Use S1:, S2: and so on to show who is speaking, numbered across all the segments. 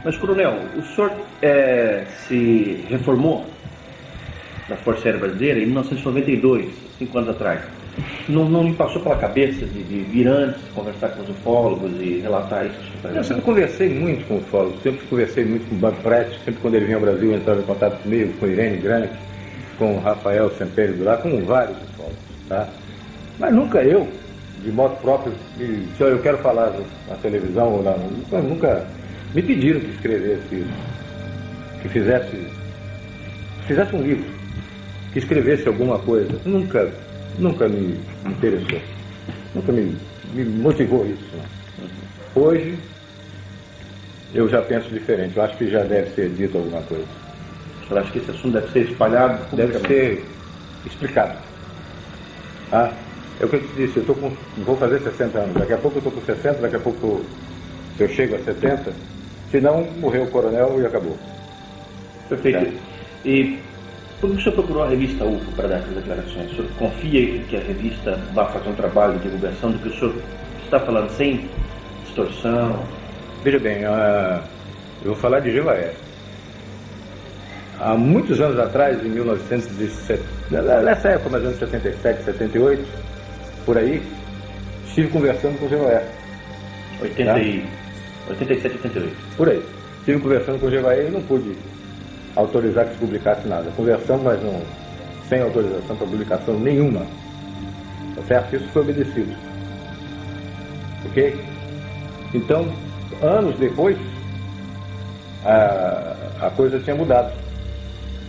S1: Mas, coronel, o senhor se reformou da Força Aérea Brasileira em 1992, 5 anos atrás. Não me passou pela cabeça de vir antes, conversar com os ufólogos e relatar isso?
S2: Eu sempre conversei muito com ufólogos, sempre conversei muito com o Banco Prete, sempre quando ele vinha ao Brasil entrava em contato comigo, com Irene Grant, com o Rafael Semperi do lá, com vários ufólogos, tá? Mas nunca eu, de modo próprio, se eu quero falar na televisão ou não, nunca me pediram que escrevesse isso, que fizesse um livro, que escrevesse alguma coisa. Nunca me interessou, nunca me motivou isso. Não. Hoje, eu já penso diferente, eu acho que já deve ser dito alguma coisa.
S1: O senhor acha que esse assunto deve ser espalhado?
S2: Deve ser explicado. Ah, é o que eu te disse, vou fazer 60 anos, daqui a pouco eu estou com 60, daqui a pouco eu chego a 70, se não, morreu o coronel e acabou.
S1: Perfeito. É. E por que o senhor procurou a revista UFO para dar essas declarações? O senhor confia que a revista vá fazer um trabalho de divulgação do que o senhor está falando, sem distorção?
S2: Veja bem, eu vou falar de Jevaé. Há muitos anos atrás, em 1970, nessa época, mais ou menos 77, 78, por aí, estive conversando com o Jevaé.
S1: 87, 88.
S2: Por aí. Estive conversando com o Jevaé e não pude autorizar que se publicasse nada. Conversamos, mas não, sem autorização para publicação nenhuma. Tá certo? Isso foi obedecido. Ok? Então, anos depois, a coisa tinha mudado.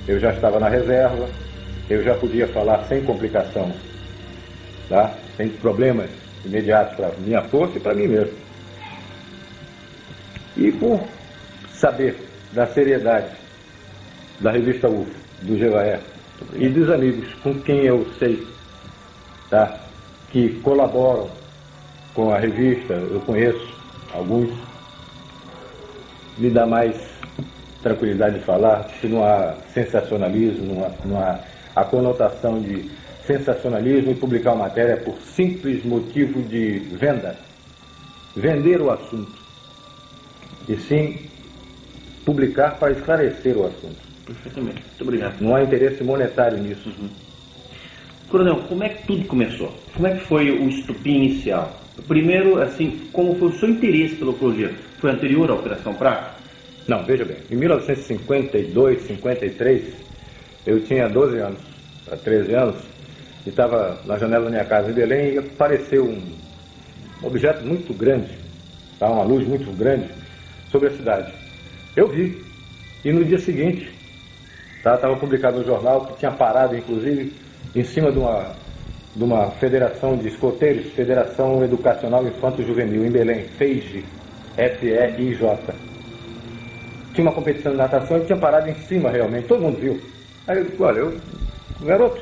S2: Eu já estava na reserva, eu já podia falar sem complicação, tá? Sem problemas imediatos para minha força e para mim mesmo. E por saber da seriedade da revista UFO, do Jevaé e dos amigos com quem eu sei, tá, que colaboram com a revista, eu conheço alguns, me dá mais tranquilidade de falar, se não há sensacionalismo, não há a conotação de sensacionalismo e publicar uma matéria por simples motivo de venda, vender o assunto, e sim publicar para esclarecer o assunto.
S1: Perfeitamente, muito obrigado.
S2: Não há interesse monetário nisso.
S1: Uhum. Coronel, como é que tudo começou? Como é que foi o estupim inicial? Primeiro, assim, como foi o seu interesse pelo projeto? Foi anterior à Operação Prato?
S2: Não, veja bem, em 1952, 53, eu tinha 12 anos, para 13 anos, e estava na janela da minha casa em Belém e apareceu um objeto muito grande, tá, uma luz muito grande sobre a cidade. Eu vi, e no dia seguinte, estava publicado no jornal que tinha parado, inclusive, em cima de uma federação de escoteiros, Federação Educacional Infanto Juvenil, em Belém, FEIJ, F-E-I-J. Tinha uma competição de natação e tinha parado em cima realmente, todo mundo viu. Aí eu disse, olha, garoto,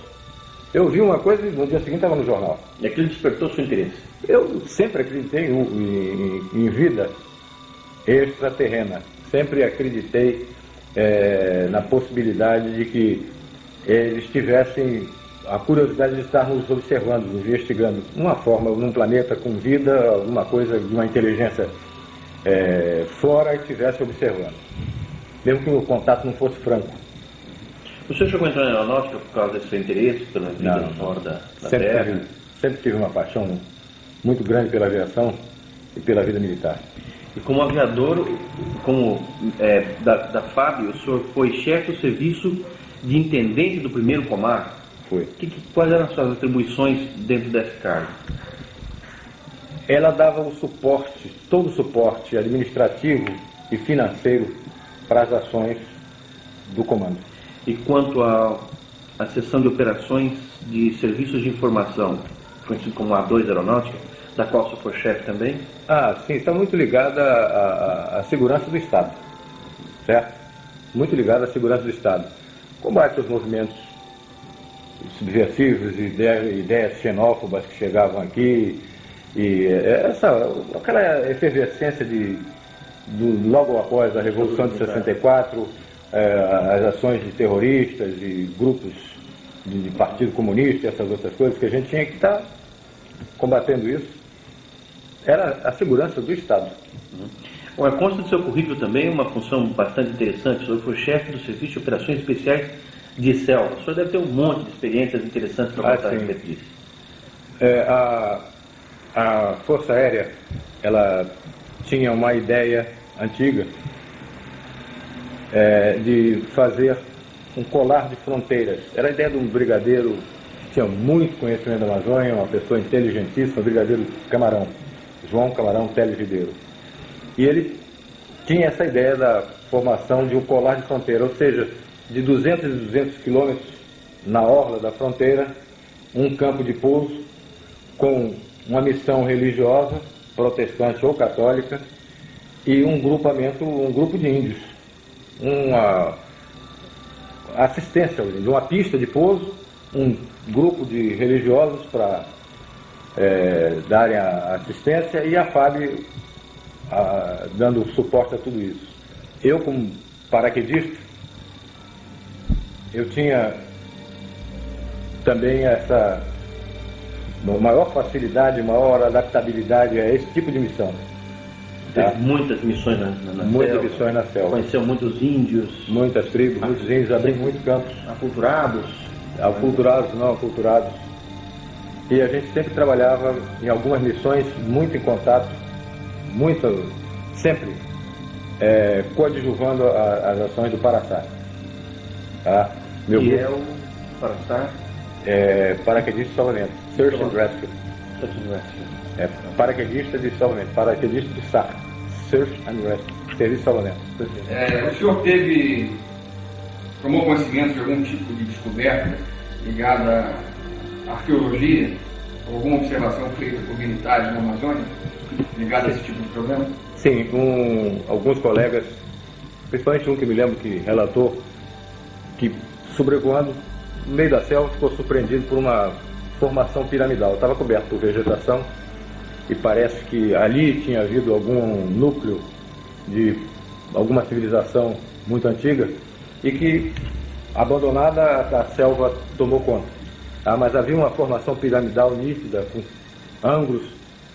S2: eu vi uma coisa e no dia seguinte estava no jornal.
S1: E aquilo despertou seu interesse?
S2: Eu sempre acreditei em vida extraterrena, sempre acreditei na possibilidade de que eles tivessem a curiosidade de estar nos observando, nos investigando, uma forma, num planeta com vida, alguma coisa de uma inteligência fora e estivesse observando, mesmo que o contato não fosse franco.
S1: O senhor chegou a entrar na aeronáutica por causa desse seu interesse pela vida fora da Terra?
S2: Sempre tive uma paixão muito grande pela aviação e pela vida militar.
S1: E como aviador, da FAB, o senhor foi chefe do serviço de intendente do primeiro comando?
S2: Foi.
S1: Quais eram as suas atribuições dentro desse cargo?
S2: Ela dava o suporte, todo o suporte administrativo e financeiro para as ações do comando.
S1: E quanto à seção de operações de serviços de informação, conhecido como A2 Aeronáutica, da qual o senhor foi chefe também?
S2: Sim, está muito ligada à segurança do Estado, certo? Muito ligada à segurança do Estado. Combate aos movimentos subversivos, ideias xenófobas que chegavam aqui, e aquela efervescência logo após a Revolução de 64, as ações de terroristas e grupos de Partido Comunista, essas outras coisas que a gente tinha que estar combatendo isso, era a segurança do Estado.
S1: Olha, consta do seu currículo também uma função bastante interessante. O senhor foi chefe do Serviço de Operações Especiais de Selva. O senhor deve ter um monte de experiências interessantes para contar a respeito disso.
S2: A Força Aérea, ela tinha uma ideia antiga de fazer um colar de fronteiras. Era a ideia de um brigadeiro que tinha muito conhecimento da Amazônia, uma pessoa inteligentíssima, o brigadeiro Camarão, João Camarão Teles Ribeiro. E ele tinha essa ideia da formação de um colar de fronteira, ou seja, de 200 e 200 quilômetros na orla da fronteira, um campo de pouso com uma missão religiosa, protestante ou católica, e um grupo de índios, uma assistência de uma pista de pouso, um grupo de religiosos para darem a assistência e a FAB dando suporte a tudo isso. Eu, como paraquedista, eu tinha também essa maior facilidade, maior adaptabilidade a esse tipo de missão.
S1: Tá? Teve muitas missões
S2: muitas missões na selva.
S1: Conheceu muitos índios.
S2: Muitas tribos, muitos índios, abriu muitos campos.
S1: Aculturados.
S2: Aculturados, não aculturados. E a gente sempre trabalhava em algumas missões, muito em contato, sempre coadjuvando as ações do Paraçá. Tá?
S1: Meu grupo é o Paraçá?
S2: Paraquedista de salvamento. Search and Rescue. Paraquedista de salvamento. Paraquedista de SAR. Search and Rescue. Serviço de salvamento.
S3: O senhor tomou conhecimento de algum tipo de descoberta ligada à arqueologia? Alguma observação feita por militares na Amazônia ligada a esse tipo de problema?
S2: Sim, alguns colegas, principalmente um que me lembro que relatou que sobrevoando no meio da selva ficou surpreendido por uma formação piramidal. Estava coberto por vegetação e parece que ali tinha havido algum núcleo de alguma civilização muito antiga e que, abandonada, a selva tomou conta. Mas havia uma formação piramidal nítida, com ângulos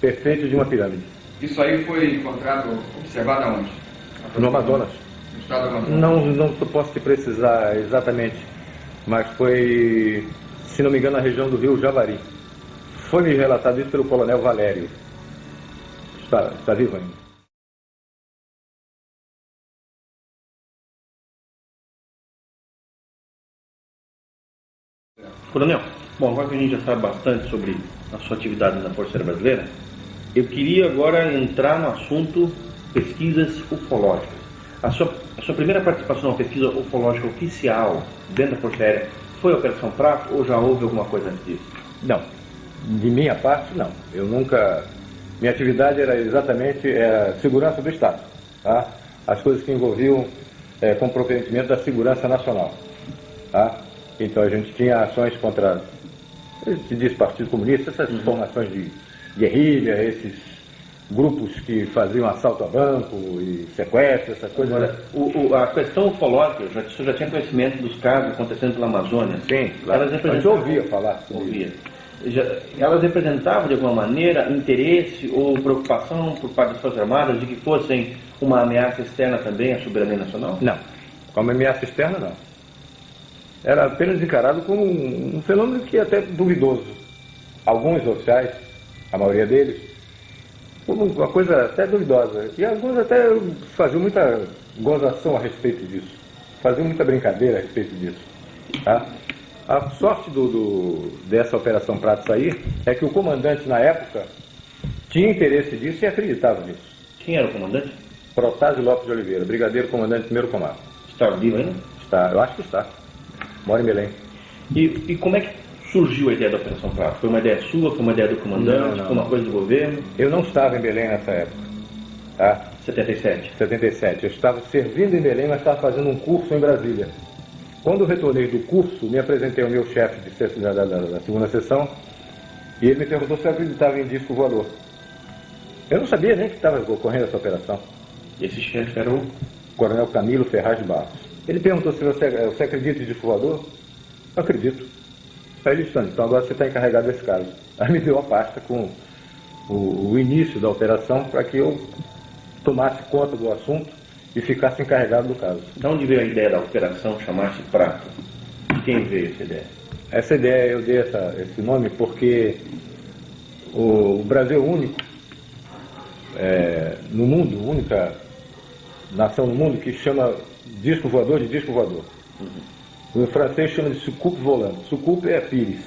S2: perfeitos de uma pirâmide.
S3: Isso aí foi observado aonde?
S2: No Amazonas.
S3: No estado do Amazonas?
S2: Não posso te precisar exatamente, mas foi, se não me engano, na região do rio Javari. Foi me relatado isso pelo coronel Valério. Está vivo ainda.
S1: Coronel, bom, agora que a gente já sabe bastante sobre a sua atividade na Força Aérea Brasileira, eu queria agora entrar no assunto pesquisas ufológicas. A sua primeira participação na pesquisa ufológica oficial dentro da Força Aérea foi a Operação Prato ou já houve alguma coisa antes disso?
S2: Não, de minha parte não. Eu nunca... Minha atividade era exatamente segurança do Estado. Tá? As coisas que envolviam comprometimento da segurança nacional. Tá? Então a gente tinha ações contra, se diz Partido Comunista, essas formações de guerrilha, esses grupos que faziam assalto a banco e sequestro, essas coisas.
S1: Agora, a questão ufológica, o senhor já tinha conhecimento dos casos acontecendo pela Amazônia?
S2: Sim, claro. A gente ouvia falar sobre isso.
S1: Elas representavam de alguma maneira interesse ou preocupação por parte das Forças Armadas de que fossem uma ameaça externa também à soberania nacional?
S2: Não, como ameaça externa não. Era apenas encarado como um fenômeno que é até duvidoso. Alguns oficiais, a maioria deles, como uma coisa até duvidosa. E alguns até faziam muita gozação a respeito disso. Faziam muita brincadeira a respeito disso. Tá? A sorte dessa Operação Prato sair é que o comandante na época tinha interesse disso e acreditava nisso.
S1: Quem era o comandante?
S2: Protásio Lopes de Oliveira, brigadeiro comandante do 1º Comando.
S1: Está vivo ainda?
S2: Está, eu acho que está. Mora em Belém.
S1: E como é que surgiu a ideia da Operação Prato? Foi uma ideia sua? Foi uma ideia do comandante? Não. Foi uma coisa do governo?
S2: Eu não estava em Belém nessa época. Tá?
S1: 77?
S2: 77. Eu estava servindo em Belém, mas estava fazendo um curso em Brasília. Quando eu retornei do curso, me apresentei ao meu chefe da segunda sessão e ele me perguntou se eu acreditava em disco voador. Eu não sabia nem que estava ocorrendo essa operação.
S1: E esse chefe era o
S2: Coronel Camilo Ferraz de Barros. Ele perguntou se você acredita em disco voador? Eu acredito. Aí ele disse, então agora você está encarregado desse caso. Aí me deu a pasta com o início da operação para que eu tomasse conta do assunto e ficasse encarregado do caso.
S1: De onde veio a ideia da operação chamar-se Prato? De quem veio essa ideia?
S2: Essa ideia, eu dei esse nome porque o Brasil é o único no mundo, única nação no mundo que chama disco voador de disco voador. O francês chama de soucoupe volante. Soucoupe é pires.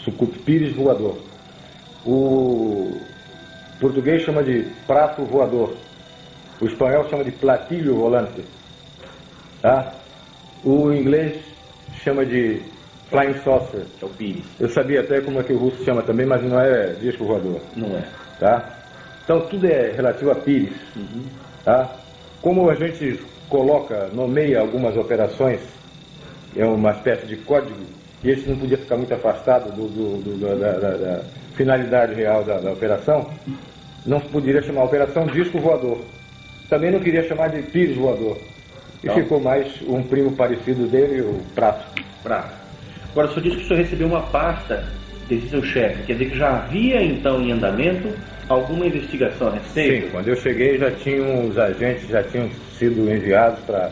S2: Soucoupe, pires voador. O português chama de prato voador. O espanhol chama de platilho volante. Tá? O inglês chama de flying saucer.
S1: É o pires.
S2: Eu sabia até como é que o russo chama também, mas não é disco voador.
S1: Não é.
S2: Tá? Então tudo é relativo a pires. Tá? Como a gente nomeia algumas operações, é uma espécie de código, e esse não podia ficar muito afastado da finalidade real da operação, não poderia chamar a operação disco voador. Também não queria chamar de pires voador. E ficou mais um primo parecido dele, o Prato.
S1: Prato. Agora, o senhor disse que o senhor recebeu uma pasta desse seu chefe, quer dizer que já havia então em andamento alguma investigação a respeito?
S2: Sim, quando eu cheguei os agentes já tinham sido enviados para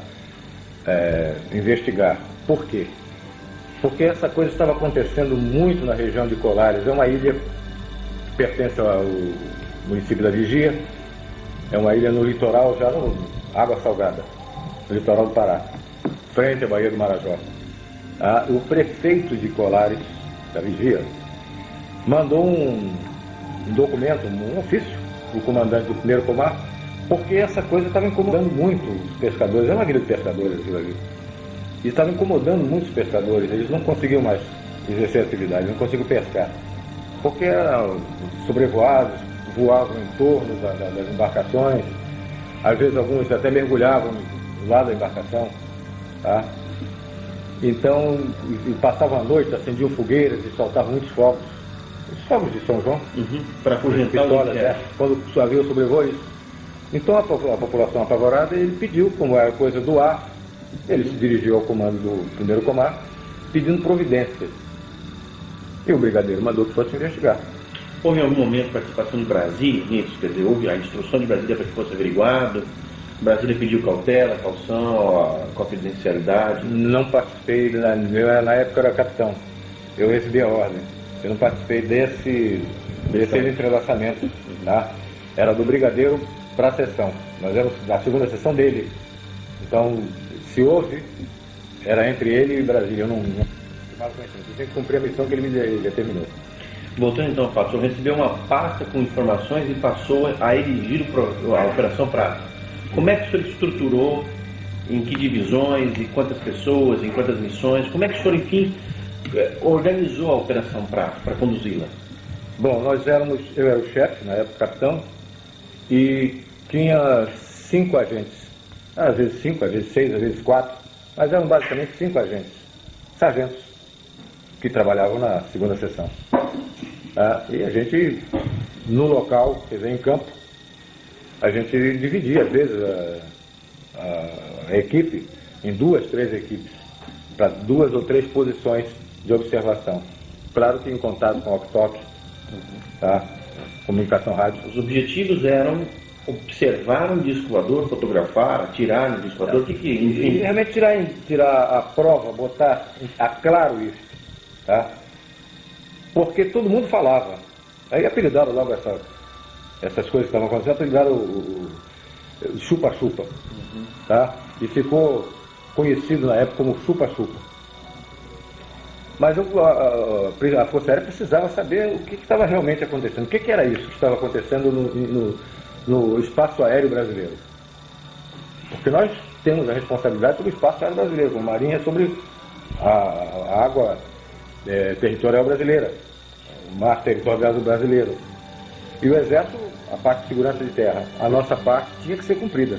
S2: investigar. Por quê? Porque essa coisa estava acontecendo muito na região de Colares. É uma ilha que pertence ao município da Vigia, é uma ilha no litoral, já no água salgada, no litoral do Pará, frente à Baía do Marajó. O prefeito de Colares, da Vigia, mandou um documento, um ofício, o comandante do primeiro comar, porque essa coisa estava incomodando muito os pescadores. É uma ilha de pescadores aquilo ali. E estava incomodando muitos pescadores. Eles não conseguiam mais exercer a atividade, não conseguiam pescar. Porque eram sobrevoados, voavam em torno das embarcações. Às vezes alguns até mergulhavam do lado da embarcação. Tá? Então, passavam a noite, acendiam fogueiras e soltavam muitos fogos. Os fogos de São João.
S1: Para afugentar o inseto.
S2: Quando havia o sobrevoo, isso. Então a população apavorada, ele pediu, como era coisa do ar, ele se dirigiu ao comando do primeiro comar, pedindo providências. E o brigadeiro mandou que fosse investigar.
S1: Houve em algum momento participação de Brasília nisso? Quer dizer, houve a instrução de Brasília para que fosse averiguado? Brasília pediu cautela, caução, a confidencialidade?
S2: Não participei, na época eu era capitão. Eu recebi a ordem. Eu não participei desse entrelaçamento. Tá? Era do brigadeiro para a sessão. Nós éramos da segunda sessão dele. Então, se houve, era entre ele e Brasília. Eu não tinha que cumprir a missão que ele me determinou.
S1: Voltando então ao fato, o senhor recebeu uma pasta com informações e passou a erigir a Operação Prato. Como é que o senhor estruturou, em que divisões, em quantas pessoas, em quantas missões? Como é que o senhor, enfim, organizou a Operação Prato para conduzi-la?
S2: Bom, eu era o chefe, na época capitão, e tinha 5 agentes. Às vezes 5, às vezes 6, às vezes 4, mas eram basicamente 5 agentes, sargentos, que trabalhavam na segunda sessão. E a gente, no local, quer dizer, em campo, a gente dividia, às vezes, a equipe em 2, 3 equipes, para 2 ou 3 posições de observação. Claro que em contato com o walkie-talkie, comunicação rádio.
S1: Os objetivos eram observar um disco voador, fotografar, atirar no disco voador, enfim.
S2: E realmente tirar a prova, botar a claro isso, tá? Porque todo mundo falava. Aí apelidaram logo essas coisas que estavam acontecendo, apelidaram o chupa-chupa, tá? E ficou conhecido na época como chupa-chupa. Mas a Força Aérea precisava saber o que estava realmente acontecendo. O que era isso que estava acontecendo no espaço aéreo brasileiro? Porque nós temos a responsabilidade sobre o espaço aéreo brasileiro, como Marinha sobre a água territorial brasileira, o mar territorial brasileiro. E o Exército, a parte de segurança de terra. A nossa parte tinha que ser cumprida.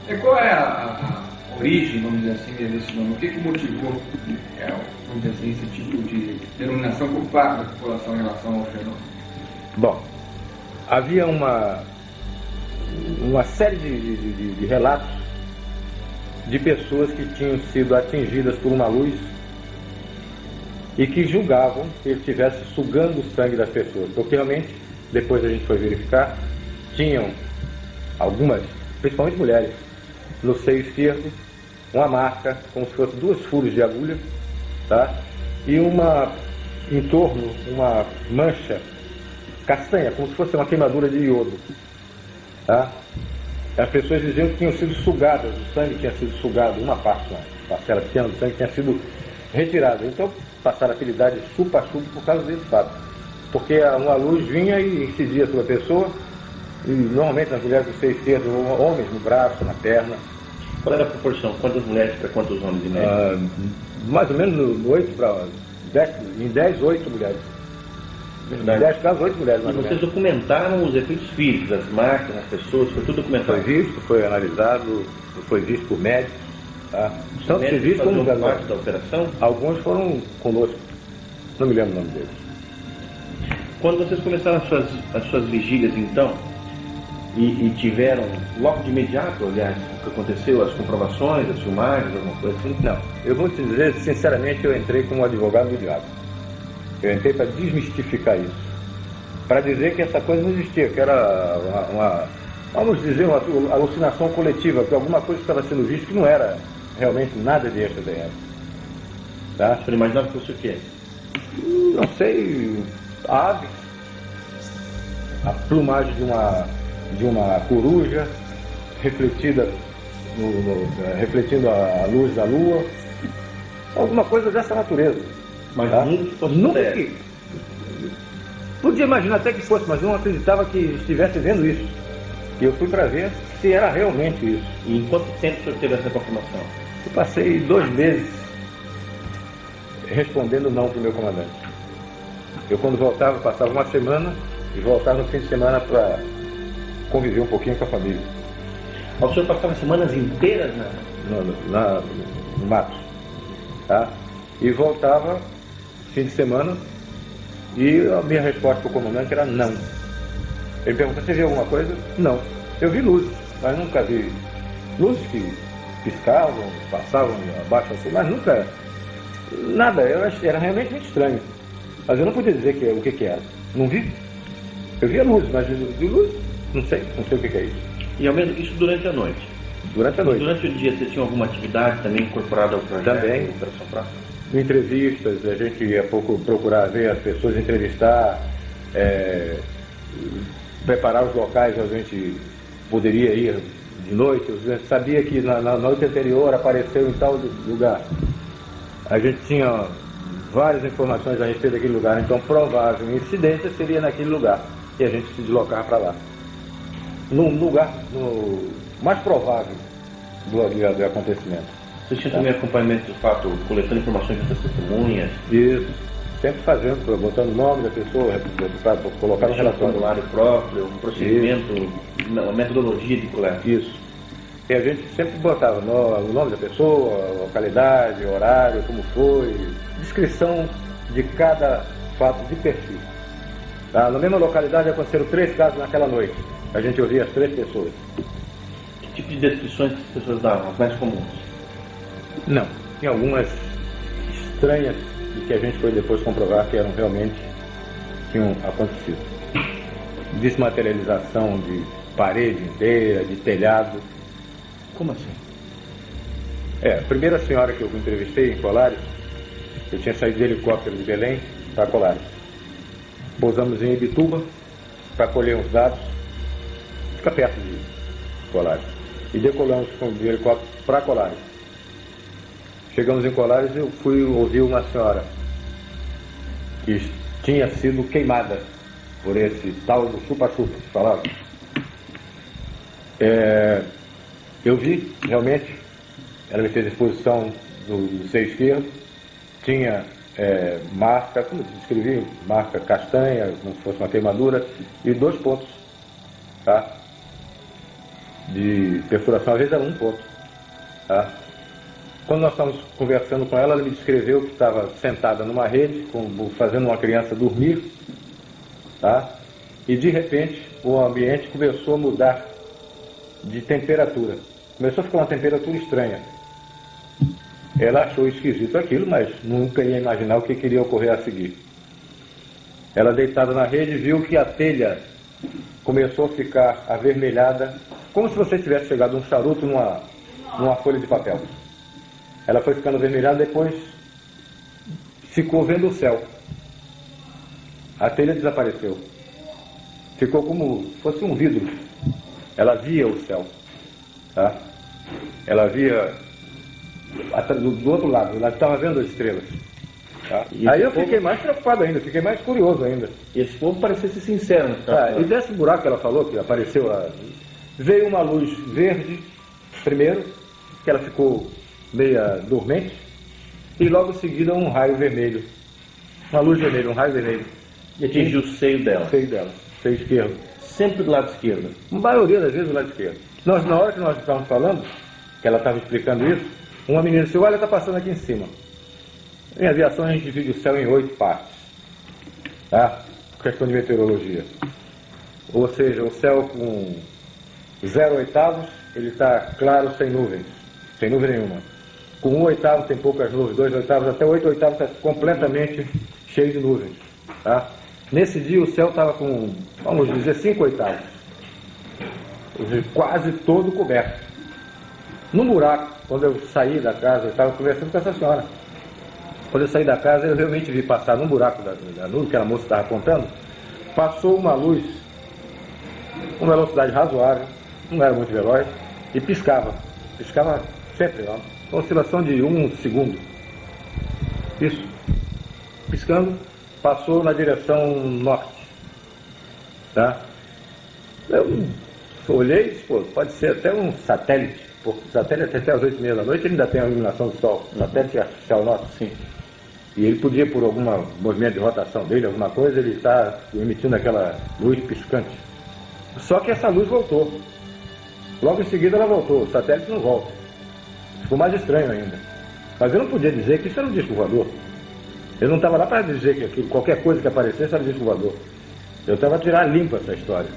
S3: E qual é a origem, vamos dizer assim, desse nome? O que motivou, vamos dizer assim, esse tipo de denominação por parte da população em relação ao fenômeno?
S2: Bom, havia uma série de relatos de pessoas que tinham sido atingidas por uma luz e que julgavam que ele estivesse sugando o sangue das pessoas, porque realmente, depois a gente foi verificar, tinham algumas, principalmente mulheres, no seio esquerdo, uma marca, como se fosse 2 furos de agulha, tá? E em torno, uma mancha castanha, como se fosse uma queimadura de iodo, tá? As pessoas diziam que tinham sido sugadas, o sangue tinha sido sugado, uma parcela pequena do sangue tinha sido retirada. Então passaram a apelidar de chupa-chupa por causa desse fato. Porque uma luz vinha e incidia sobre a pessoa, e normalmente nas mulheres do seio esquerdo, homens no braço, na perna.
S1: Qual era a proporção? Quantas mulheres para quantos homens de média?
S2: Mais ou menos 8 para 10, em 10, 8 mulheres. Em 10 casos, 8 mulheres.
S1: E vocês documentaram os efeitos físicos, as marcas, as pessoas, foi tudo documentado?
S2: Foi visto, foi analisado, foi visto por médicos. Tá? Tanto se visto como
S1: parte da operação?
S2: Alguns foram conosco, não me lembro o nome deles.
S1: Quando vocês começaram as suas vigílias, então, e tiveram logo de imediato, aliás, o que aconteceu, as comprovações, as filmagens, alguma coisa assim?
S2: Não, eu vou te dizer, sinceramente, eu entrei como advogado do diabo. Eu entrei para desmistificar isso, para dizer que essa coisa não existia, que era vamos dizer, uma alucinação coletiva, que alguma coisa estava sendo vista que não era realmente nada de extraterrestre. Tá?
S1: Você imaginava que fosse o quê?
S2: Não sei, aves, a plumagem de uma coruja refletida refletindo a luz da lua, alguma coisa dessa natureza.
S1: Mas
S2: tá?
S1: nunca
S2: que podia imaginar até que fosse, mas não acreditava que estivesse vendo isso. E eu fui para ver se era realmente isso.
S1: E em quanto tempo o senhor teve essa confirmação?
S2: Eu passei 2 meses respondendo não para o meu comandante. Eu, quando voltava, passava uma semana e voltava no fim de semana para conviver um pouquinho com a família.
S1: O senhor passava semanas inteiras
S2: no mato, tá? E voltava fim de semana e a minha resposta para o comandante era não. Ele perguntou: você viu alguma coisa? Não. Eu vi luzes, mas nunca vi luzes que piscavam, passavam abaixo assim, mas nunca nada. Era realmente muito estranho. Mas eu não podia dizer o que era. Não vi. Eu via luzes, mas vi luzes, não sei o que é isso.
S1: E ao menos isso durante a noite?
S2: Durante a noite.
S1: E durante o dia você tinha alguma atividade também incorporada ao projeto?
S2: Também.
S1: Operação Próxima?
S2: Entrevistas, a gente ia procurar ver as pessoas, entrevistar, preparar os locais onde a gente poderia ir de noite. A gente sabia que na noite anterior apareceu em tal lugar. A gente tinha várias informações a respeito daquele lugar, então provável incidência seria naquele lugar e a gente se deslocava para lá. No lugar mais provável do acontecimento.
S1: Você tinha também acompanhamento do fato, coletando informações das testemunhas?
S2: Isso, sempre fazendo, botando o nome da pessoa, para colocar no relatório.
S1: Um formulário próprio, um procedimento, uma metodologia de coleta.
S2: Isso. E a gente sempre botava o nome da pessoa, localidade, horário, como foi, descrição de cada fato de perfil. Tá? Na mesma localidade aconteceram 3 casos naquela noite. A gente ouvia as 3 pessoas.
S1: Que tipo de descrições que as pessoas davam, as mais comuns?
S2: Não, tinha algumas estranhas e que a gente foi depois comprovar que tinham acontecido. Desmaterialização de parede inteira, de telhado.
S1: Como assim?
S2: A primeira senhora que eu entrevistei em Colares, eu tinha saído de helicóptero de Belém para Colares. Pousamos em Ibituba para colher uns dados, fica perto de Colares. E decolamos de helicóptero para Colares. Chegamos em Colares e eu fui ouvir uma senhora que tinha sido queimada por esse tal do chupa-chupa que falava. Eu vi, realmente, ela me fez a exposição do seio esquerdo, tinha marca, como eu descrevi, marca castanha, como se fosse uma queimadura, e 2 pontos, tá? De perfuração, às vezes era 1 ponto, tá? Quando nós estávamos conversando com ela, ela me descreveu que estava sentada numa rede, fazendo uma criança dormir, tá? E de repente o ambiente começou a mudar de temperatura. Começou a ficar uma temperatura estranha. Ela achou esquisito aquilo, mas nunca ia imaginar o que iria ocorrer a seguir. Ela, deitada na rede, viu que a telha começou a ficar avermelhada como se você tivesse chegado um charuto numa folha de papel. Ela foi ficando avermelhada, depois ficou vendo o céu. A telha desapareceu. Ficou como se fosse um vidro. Ela via o céu. Tá? Ela via do outro lado, ela estava vendo as estrelas. Tá? Aí eu fiquei mais preocupado ainda, fiquei mais curioso ainda.
S1: E esse povo parecia ser sincero.
S2: Tá? E desse buraco que ela falou, que apareceu lá, veio uma luz verde, primeiro, que ela ficou meia dormente, e logo em seguida um raio vermelho. Uma luz vermelha, um raio vermelho.
S1: E atingiu o seio dela.
S2: O seio dela, seio esquerdo.
S1: Sempre do lado esquerdo.
S2: A maioria das vezes do lado esquerdo. Na hora que nós estávamos falando, que ela estava explicando isso, uma menina disse, olha, está passando aqui em cima. Em aviação a gente divide o céu em 8 partes. Tá? Questão de meteorologia. Ou seja, o céu com 0/8, ele está claro, sem nuvens. Sem nuvem nenhuma. Com 1/8 tem poucas nuvens, 2/8, até 8/8 está completamente cheio de nuvens. Tá? Nesse dia o céu estava com, vamos dizer, 5/8. Ou seja, quase todo coberto. No buraco, quando eu saí da casa, eu estava conversando com essa senhora. Quando eu saí da casa, eu realmente vi passar num buraco da nuvem, que a moça estava contando, passou uma luz com velocidade razoável, não era muito veloz, e piscava. Piscava sempre, ó, com oscilação de 1 segundo. Isso. Piscando, passou na direção norte. Tá? Eu olhei e disse, pô, pode ser até um satélite. Porque o satélite até as 8h30 da noite ele ainda tem a iluminação do sol. O satélite artificial nosso, sim. E ele podia, por algum movimento de rotação dele, alguma coisa, ele está emitindo aquela luz piscante. Só que essa luz voltou. Logo em seguida ela voltou, o satélite não volta. Ficou mais estranho ainda. Mas eu não podia dizer que isso era um disco voador. Eu não estava lá para dizer que aquilo, qualquer coisa que aparecesse era um disco voador. Eu estava a tirar limpo essa história.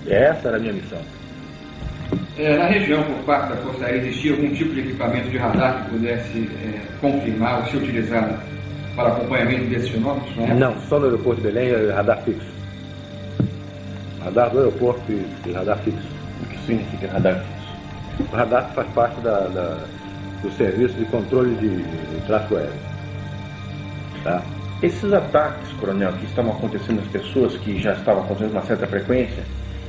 S2: E essa era a minha missão.
S3: Na região, por parte da Força Aérea, existia algum tipo de equipamento de radar que pudesse confirmar ou ser utilizado para acompanhamento desses fenômenos?
S2: Não, só no aeroporto de Belém é radar fixo. Radar do aeroporto e radar fixo.
S1: O que significa radar fixo?
S2: O radar faz parte do serviço de controle de tráfego aéreo. Tá?
S1: Esses ataques, coronel, que estavam acontecendo às pessoas, que já estavam acontecendo com uma certa frequência,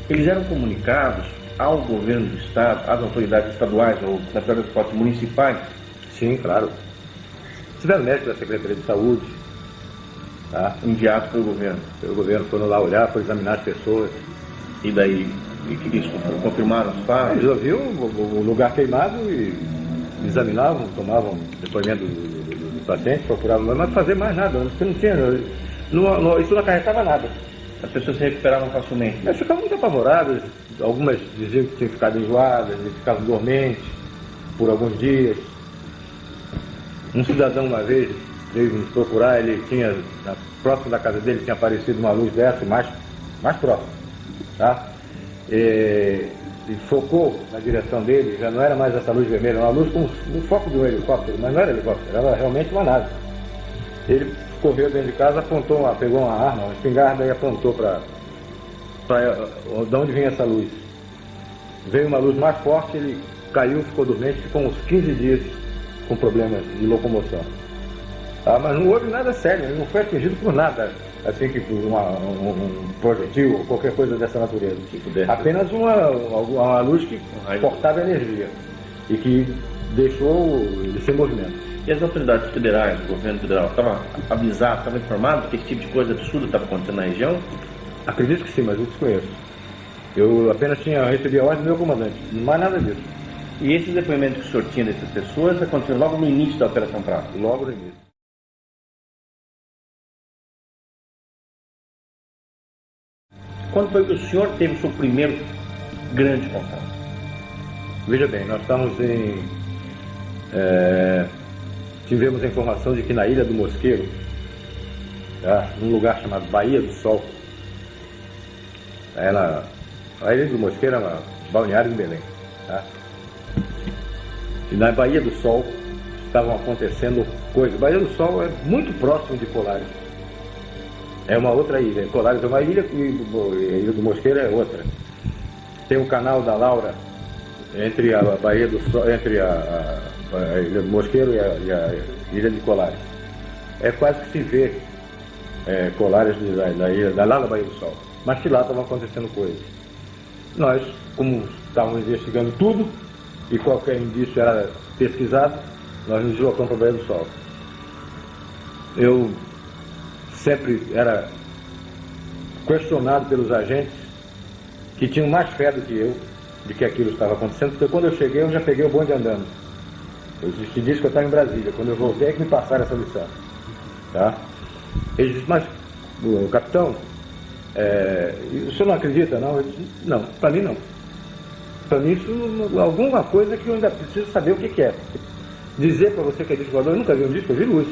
S1: eles eram comunicados ao governo do estado, às autoridades estaduais ou nas autoridades municipais?
S2: Sim, claro. Tiveram médicos da Secretaria de Saúde, tá?
S1: Enviados pelo governo.
S2: Pelo governo, foram lá olhar, foram examinar as pessoas.
S1: E daí, eles confirmaram os fatos?
S2: Eles ouviam o lugar queimado e examinavam, tomavam depoimento do paciente, procuravam, mas não fazer mais nada, porque não tinha, isso não acarretava nada.
S1: As pessoas se recuperavam facilmente.
S2: Elas ficavam muito apavoradas, algumas diziam que tinham ficado enjoadas, e ficavam dormentes por alguns dias. Um cidadão uma vez veio nos procurar, ele tinha, próximo da casa dele tinha aparecido uma luz dessa, mais próximo, tá? E focou na direção dele, já não era mais essa luz vermelha, uma luz com um foco de um helicóptero, mas não era helicóptero, era realmente uma nave. Ele correu dentro de casa, pegou uma arma, uma espingarda e apontou para de onde vinha essa luz. Veio uma luz mais forte, ele caiu, ficou dormente, ficou uns 15 dias com problemas de locomoção. Tá? Mas não houve nada sério, ele não foi atingido por nada, assim que por um projetil ou qualquer coisa dessa natureza. Apenas uma luz que cortava energia e que deixou ele sem movimento.
S1: E as autoridades federais, o governo federal, estavam avisados, estavam informados que esse tipo de coisa absurda estava acontecendo na região?
S2: Acredito que sim, mas eu desconheço. Eu apenas recebi a ordem do meu comandante, mais nada disso.
S1: E esses depoimentos que o senhor tinha dessas pessoas aconteceram logo no início da Operação Prato?
S2: Logo no início.
S1: Quando foi que o senhor teve o seu primeiro grande contato?
S2: Veja bem, nós estamos tivemos a informação de que na Ilha do Mosqueiro, tá, num lugar chamado Baía do Sol, a Ilha do Mosqueiro é uma balneário em Belém, tá? E na Baía do Sol estavam acontecendo coisas. Baía do Sol é muito próximo de Colares. É uma outra ilha. Colares é uma ilha e a Ilha do Mosqueiro é outra. Tem o canal da Laura, entre a Baía do Sol, entre a Ilha do Mosqueiro e a Ilha de Colares. É quase que se vê Colares lá na Baía do Sol. Mas que lá estavam acontecendo coisas. Nós, como estávamos investigando tudo, e qualquer indício era pesquisado, nós nos deslocamos para a Baía do Sol. Eu sempre era questionado pelos agentes que tinham mais fé do que eu de que aquilo estava acontecendo, porque quando eu cheguei, eu já peguei o bonde andando. Eu te disse que eu estava em Brasília. Quando eu voltei, é que me passaram essa lição. Tá? Ele disse, mas, capitão, o senhor não acredita, não? Eu disse, não, para mim não. Para mim isso alguma coisa que eu ainda preciso saber o que é. Dizer para você que é disco voador, eu nunca vi um disco, eu vi luz.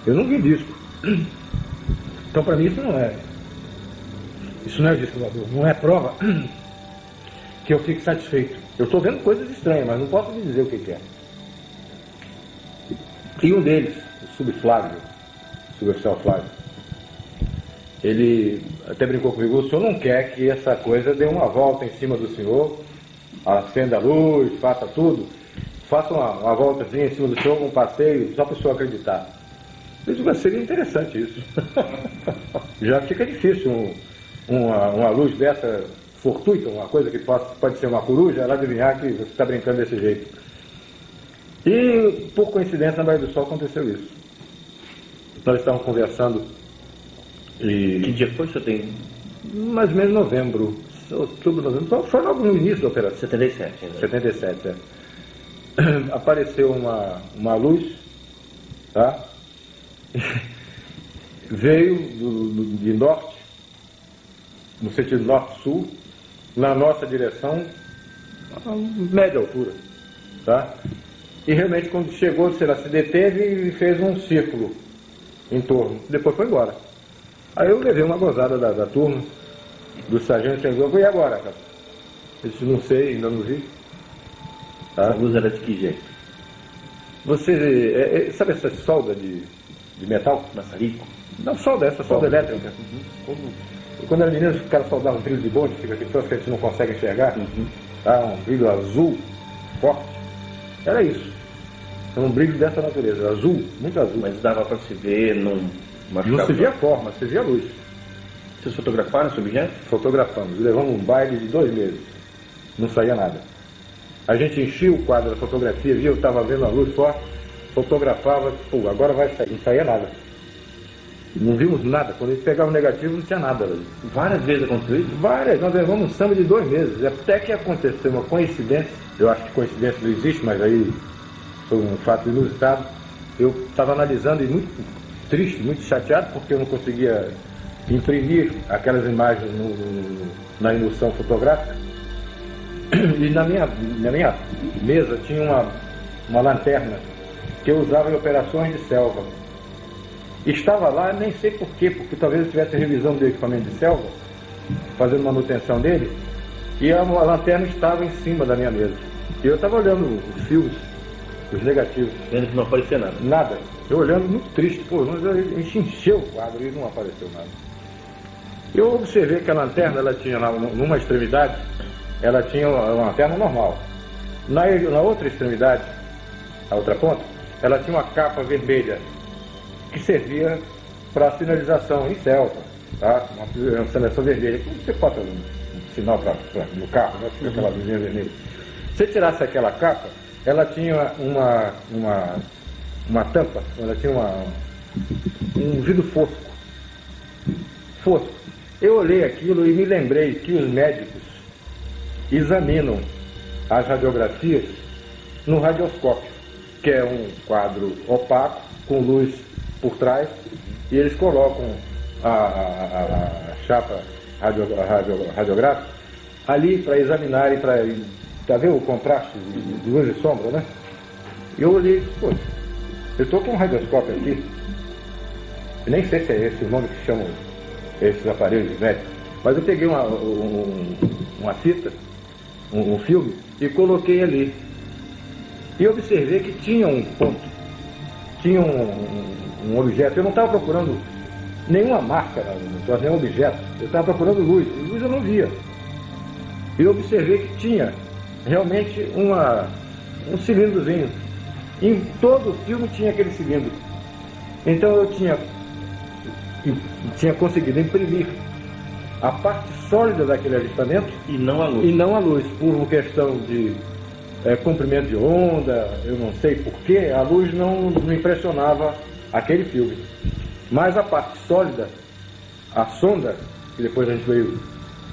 S2: Eu não vi disco. Então para mim isso não é disco voador, não é prova que eu fique satisfeito. Eu estou vendo coisas estranhas, mas não posso lhe dizer o que é. E um deles, o suboficial Flávio, ele até brincou comigo, o senhor não quer que essa coisa dê uma volta em cima do senhor, acenda a luz, faça tudo, faça uma voltazinha em cima do senhor, um passeio, só para o senhor acreditar. Eu disse, mas seria interessante isso. Já fica difícil uma luz dessa fortuita, uma coisa que pode ser uma coruja, ela adivinhar que você está brincando desse jeito. E, por coincidência, na Baía do Sol aconteceu isso. Nós estávamos conversando e...
S1: Que dia foi, senhor tem?
S2: Mais ou menos novembro, outubro, novembro, foi logo no início da operação.
S1: 77, né?
S2: 77, é. Apareceu uma luz, tá? Veio de norte, no sentido norte-sul, na nossa direção, a média altura, tá? E realmente quando chegou, ela se deteve e fez um círculo em torno, depois foi embora. Aí eu levei uma gozada da turma, do sargento, chegou, e agora, cara? Eu disse, não sei, ainda não vi.
S1: Tá? A luz era de que jeito?
S2: Você, sabe essa solda de metal?
S1: Maçarico?
S2: Não, solda, essa solda elétrica. Quando era menino, os caras soldavam um brilho de bonde, fica aqui que a gente não consegue enxergar. Tá? Um brilho azul, forte. Era isso. Um brilho dessa natureza, azul, muito azul.
S1: Mas dava para se ver, não
S2: se via forma, se via luz.
S1: Vocês fotografaram esse objeto?
S2: Fotografamos. Levamos um baile de 2 meses. Não saía nada. A gente enchia o quadro da fotografia, via, eu estava vendo a luz forte, fotografava, pô, agora vai sair. Não saía nada. Não vimos nada. Quando a gente pegava o negativo, não tinha nada ali.
S1: Várias vezes aconteceu isso?
S2: Várias. Nós levamos um samba de 2 meses. Até que aconteceu uma coincidência. Eu acho que coincidência não existe, mas aí foi um fato inusitado. Eu estava analisando e muito triste, muito chateado, porque eu não conseguia imprimir aquelas imagens na emulsão fotográfica. E na minha mesa tinha uma lanterna que eu usava em operações de selva. Estava lá, nem sei porquê, porque talvez eu estivesse revisando do equipamento de selva, fazendo manutenção dele, e a lanterna estava em cima da minha mesa. E eu estava olhando os filmes, os negativos.
S1: Vendo que não aparecia nada?
S2: Nada. Eu olhando muito triste, pô, a gente encheu o quadro e não apareceu nada. Eu observei que a lanterna, ela tinha numa extremidade, ela tinha uma lanterna normal. Na outra extremidade, a outra ponta, ela tinha uma capa vermelha, que servia para sinalização em selva, tá? Uma sinalização vermelha. Como você bota um sinal no carro, né? Fica aquela luzinha vermelha. Se você tirasse aquela capa, ela tinha uma tampa, ela tinha um vidro fosco. Eu olhei aquilo e me lembrei que os médicos examinam as radiografias no radioscópio, que é um quadro opaco, com luz por trás, e eles colocam a chapa radiográfica ali para examinarem, para ver o contraste de luz e sombra, né? E eu olhei e disse, pô, eu estou com um radioscópio aqui, eu nem sei se é esse o nome que chamam esses aparelhos médicos, mas eu peguei uma fita, um filme, e coloquei ali. E observei que tinha um ponto, tinha um objeto. Eu não estava procurando nenhuma marca, nenhum objeto. Eu estava procurando luz. Luz eu não via. E eu observei que tinha realmente um cilindrozinho. Em todo o filme tinha aquele cilindro. Então eu tinha conseguido imprimir a parte sólida daquele avistamento
S1: E não a luz.
S2: e não a luz, por uma questão de comprimento de onda, eu não sei porquê, a luz não impressionava aquele filme. Mas a parte sólida, a sonda, que depois a gente veio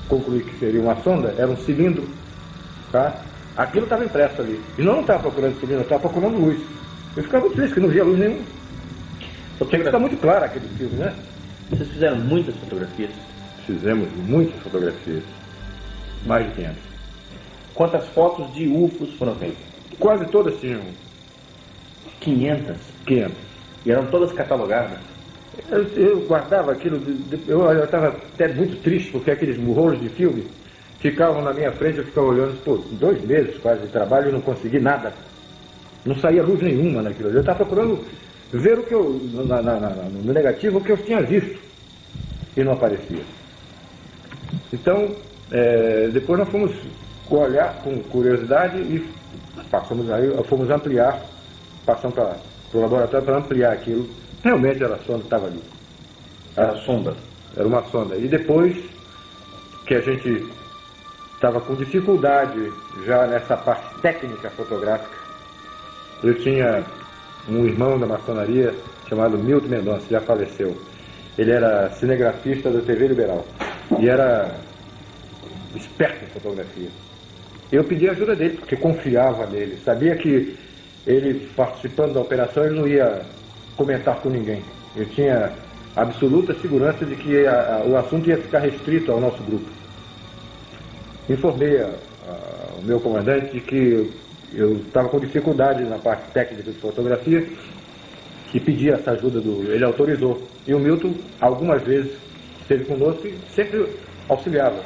S2: concluir que seria uma sonda, era um cilindro, tá? Aquilo estava impresso ali. E não estava procurando cilindro, eu estava procurando luz. Eu ficava muito triste, que não via luz nenhuma. Porque está muito claro aquele filme, né?
S1: Vocês fizeram muitas fotografias?
S2: Fizemos muitas fotografias, mais de 500.
S1: Quantas fotos de UFOs foram feitas?
S2: Quase todas tinham
S1: 500.
S2: 500.
S1: E eram todas catalogadas?
S2: Eu guardava aquilo, eu estava até muito triste, porque aqueles rolos de filme ficavam na minha frente, eu ficava olhando, pô, 2 meses quase de trabalho e não consegui nada. Não saía luz nenhuma naquilo. Eu estava procurando ver o que eu, no negativo, o que eu tinha visto. E não aparecia. Então, depois nós fomos olhar com curiosidade e fomos ampliar, passamos para o laboratório para ampliar aquilo. Realmente era a sonda que estava ali.
S1: Era sonda.
S2: Era uma sonda. E depois que a gente estava com dificuldade já nessa parte técnica fotográfica, eu tinha um irmão da maçonaria chamado Milton Mendonça, já faleceu. Ele era cinegrafista da TV Liberal e era esperto em fotografia. Eu pedi a ajuda dele, porque confiava nele. Sabia que ele, participando da operação, ele não ia comentar com ninguém. Eu tinha absoluta segurança de que o assunto ia ficar restrito ao nosso grupo. Informei o meu comandante de que eu estava com dificuldade na parte técnica de fotografia e pedi essa ajuda ele autorizou. E o Milton, algumas vezes, esteve conosco e sempre auxiliava.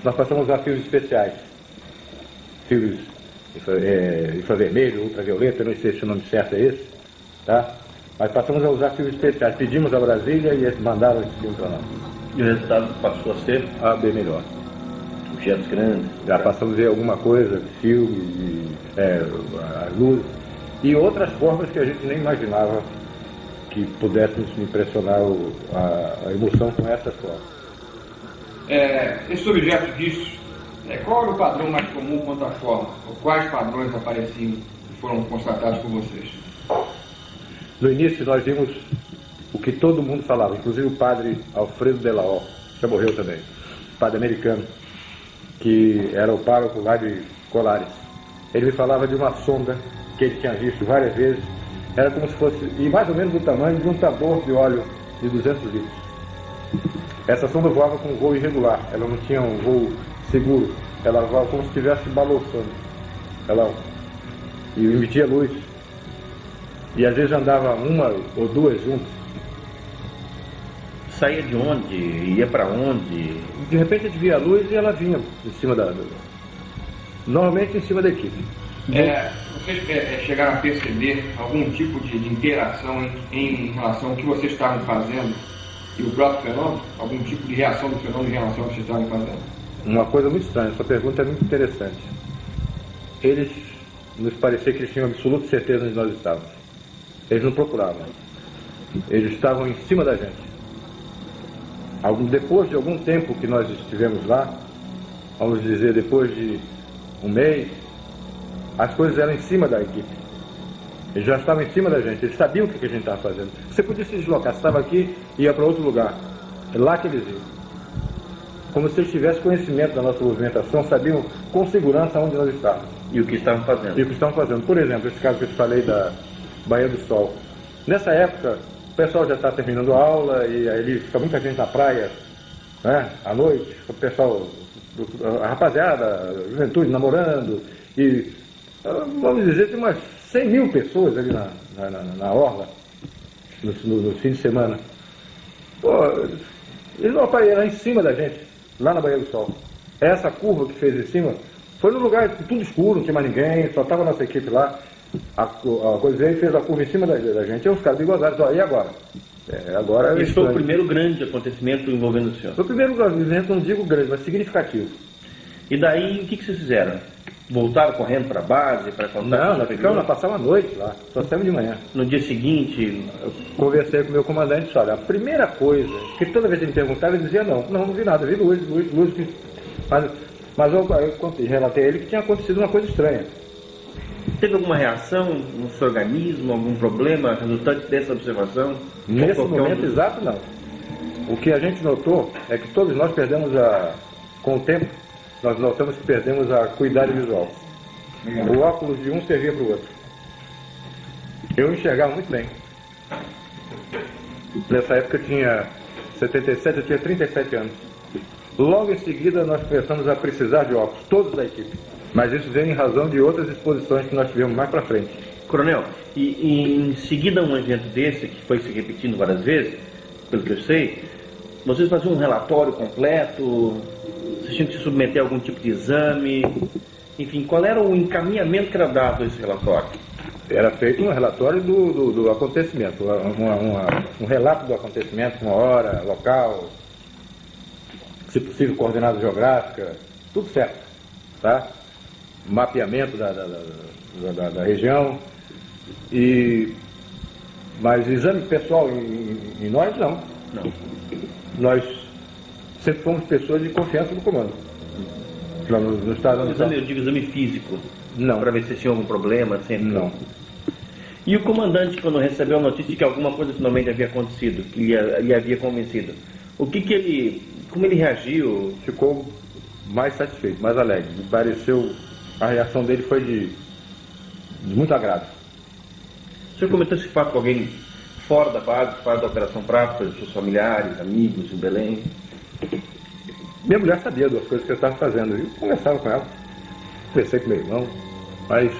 S2: Nós passamos a usar fios especiais. Fios infravermelho, ultravioleta, eu não sei se o nome certo é esse, tá? Mas passamos a usar fios especiais. Pedimos a Brasília e eles mandaram esse filme para nós.
S1: E o resultado passou a ser
S2: Bem melhor.
S1: objetos grandes.
S2: Já passamos a ver alguma coisa, filme, a luz e outras formas que a gente nem imaginava que pudéssemos impressionar a emoção com essas formas.
S3: Esses objetos vistos, qual era o padrão mais comum quanto à forma? Ou quais padrões apareciam e foram constatados por vocês?
S2: No início nós vimos o que todo mundo falava, inclusive o padre Alfredo Delaó, já morreu também, padre americano, que era o pároco lá de Colares. Ele me falava de uma sonda que ele tinha visto várias vezes, era como se fosse, e mais ou menos do tamanho de um tambor de óleo de 200 litros. Essa sonda voava com um voo irregular, ela não tinha um voo seguro, ela voava como se estivesse balançando. E emitia luz. E às vezes andava uma ou duas juntas.
S1: Saía de onde? Ia para onde?
S2: De repente a gente via a luz e ela vinha em cima normalmente em cima da equipe.
S3: Vocês chegaram a perceber algum tipo de interação em relação ao que vocês estavam fazendo e o próprio fenômeno? Algum tipo de reação do fenômeno em relação ao que vocês estavam fazendo?
S2: Uma coisa muito estranha, essa pergunta é muito interessante. Eles nos parecia que eles tinham absoluta certeza onde nós estávamos. Eles não procuravam. Eles estavam em cima da gente. Depois de algum tempo que nós estivemos lá, vamos dizer, depois de um mês, as coisas eram em cima da equipe. Eles já estavam em cima da gente, eles sabiam o que a gente estava fazendo. Você podia se deslocar, você estava aqui e ia para outro lugar. É lá que eles iam. Como se eles tivessem conhecimento da nossa movimentação, sabiam com segurança onde nós estávamos.
S1: E o que estavam fazendo?
S2: E o que estavam fazendo. Por exemplo, esse caso que eu te falei da Baía do Sol. Nessa época, o pessoal já está terminando a aula e aí fica muita gente na praia, né, à noite, o pessoal, a rapaziada, a juventude namorando, e vamos dizer, tem umas 100 mil pessoas ali na orla, no fim de semana. Pô, eles não apareceram em cima da gente, lá na Baía do Sol. Essa curva que fez em cima foi num lugar tudo escuro, não tinha mais ninguém, só estava a nossa equipe lá. A coisa veio e fez a curva em cima da gente. E os caras bigodaram, e agora? Agora
S1: Esse foi o primeiro grande acontecimento envolvendo o senhor?
S2: Foi o primeiro acontecimento, não digo grande, mas significativo.
S1: E daí, o que vocês fizeram? Voltaram correndo para a base, para contar?
S2: Não, nós ficamos, nós passamos a noite lá, só saímos de manhã.
S1: No dia seguinte...
S2: Eu conversei com o meu comandante e disse, olha, a primeira coisa, que toda vez que ele me perguntava, ele dizia não vi nada, vi luz. Mas eu relatei a ele que tinha acontecido uma coisa estranha.
S1: Teve alguma reação no seu organismo, algum problema resultante dessa observação?
S2: Nesse momento exato, não. O que a gente notou é que todos nós perdemos com o tempo, nós notamos que perdemos a acuidade visual. O óculos de um servia para o outro. Eu enxergava muito bem. Nessa época eu tinha 77, eu tinha 37 anos. Logo em seguida nós começamos a precisar de óculos, todos da equipe. Mas isso veio em razão de outras exposições que nós tivemos mais para frente.
S1: Coronel, e em seguida a um evento desse, que foi se repetindo várias vezes, pelo que eu sei, vocês faziam um relatório completo, vocês tinham que se submeter a algum tipo de exame, enfim, qual era o encaminhamento que era dado a esse relatório?
S2: Era feito um relatório do acontecimento, um relato do acontecimento, uma hora, local, se possível coordenada geográfica, tudo certo, tá? Mapeamento da região, mas exame pessoal em nós, não. Nós sempre fomos pessoas de confiança do comando. No estado
S1: eu digo exame físico.
S2: Não.
S1: Para ver se tinha algum problema, sempre.
S2: Não.
S1: E o comandante, quando recebeu a notícia de que alguma coisa finalmente havia acontecido, que lhe havia convencido, como ele reagiu?
S2: Ficou mais satisfeito, mais alegre. Me pareceu, a reação dele foi de muito agrado.
S1: O senhor comentou esse fato com alguém fora da base, fora da Operação Prato, os seus familiares, amigos em Belém?
S2: Minha mulher sabia das coisas que eu estava fazendo. Eu conversava com ela, conversei com meu irmão, mas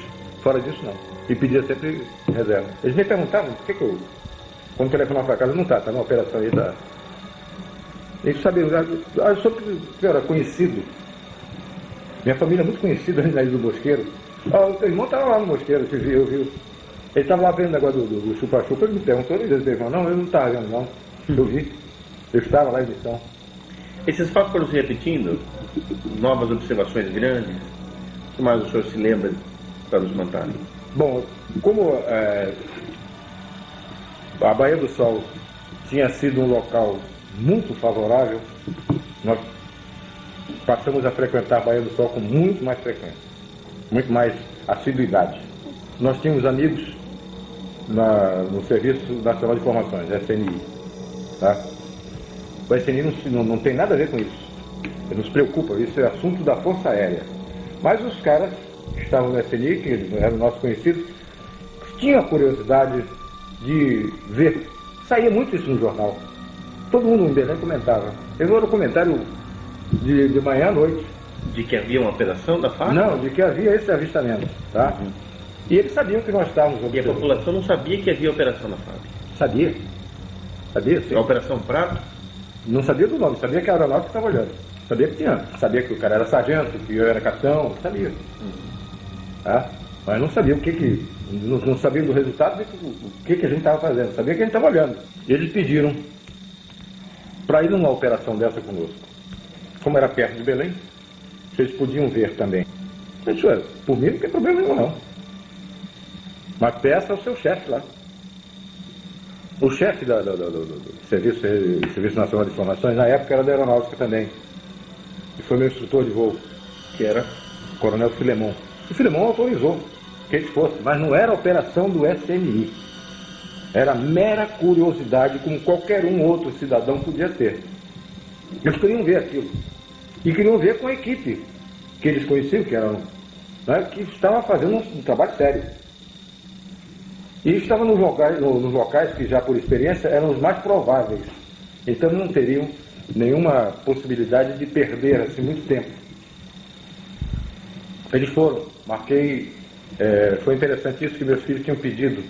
S2: fora disso não. E pedia sempre reserva. Eles me perguntavam por que eu, quando telefonava para casa, não está na operação aí da... Eles sabiam, eu sou conhecido. Minha família é muito conhecida aí do Mosqueiro. O teu irmão estava lá no Mosqueiro, eu vi. Ele estava lá vendo o negócio do chupa-chupa, ele me perguntou, ele disse, não, eu não estava vendo não. Eu vi. Eu estava lá em missão.
S1: Esses fatos foram se repetindo? Novas observações grandes? O que mais o senhor se lembra para nos contar?
S2: Bom, como a Baía do Sol tinha sido um local muito favorável, nós passamos a frequentar a Baía do Sol com muito mais frequência, muito mais assiduidade. Nós tínhamos amigos no Serviço Nacional de Informações, SNI. Tá? O SNI não tem nada a ver com isso. Ele nos preocupa, isso é assunto da Força Aérea. Mas os caras que estavam no SNI, que eram nossos conhecidos, tinham a curiosidade de ver. Saía muito isso no jornal. Todo mundo em Belém comentava. Eu vou no comentário de manhã à noite.
S1: De que havia uma operação da FARC?
S2: Não, de que havia esse avistamento. Tá? E eles sabiam que nós estávamos observando.
S1: E a população não sabia que havia operação na FARC?
S2: Sabia. Sabia, sim.
S1: A Operação Prato?
S2: Não sabia do nome, sabia que era a aeronáutica que estava olhando. Sabia que tinha. Sabia que o cara era sargento, que eu era capitão, sabia. Tá? Mas não sabia não sabia do resultado o que a gente estava fazendo. Sabia que a gente estava olhando. E eles pediram para ir numa operação dessa conosco. Como era perto de Belém, eles podiam ver também. Eu disse, por mim não tem problema nenhum não. Mas peça ao seu chefe lá. O chefe do Serviço Nacional de Informações, na época, era da Aeronáutica também. E foi meu instrutor de voo, que era o Coronel Filemon. O Filemon autorizou que eles fossem, mas não era operação do SNI. Era mera curiosidade, como qualquer outro cidadão podia ter. Eles queriam ver aquilo. E queriam ver com a equipe que eles conheciam, que estava fazendo um trabalho sério. E estavam nos locais que já por experiência eram os mais prováveis. Então não teriam nenhuma possibilidade de perder assim muito tempo. Eles foram, marquei, foi interessante isso que meus filhos tinham pedido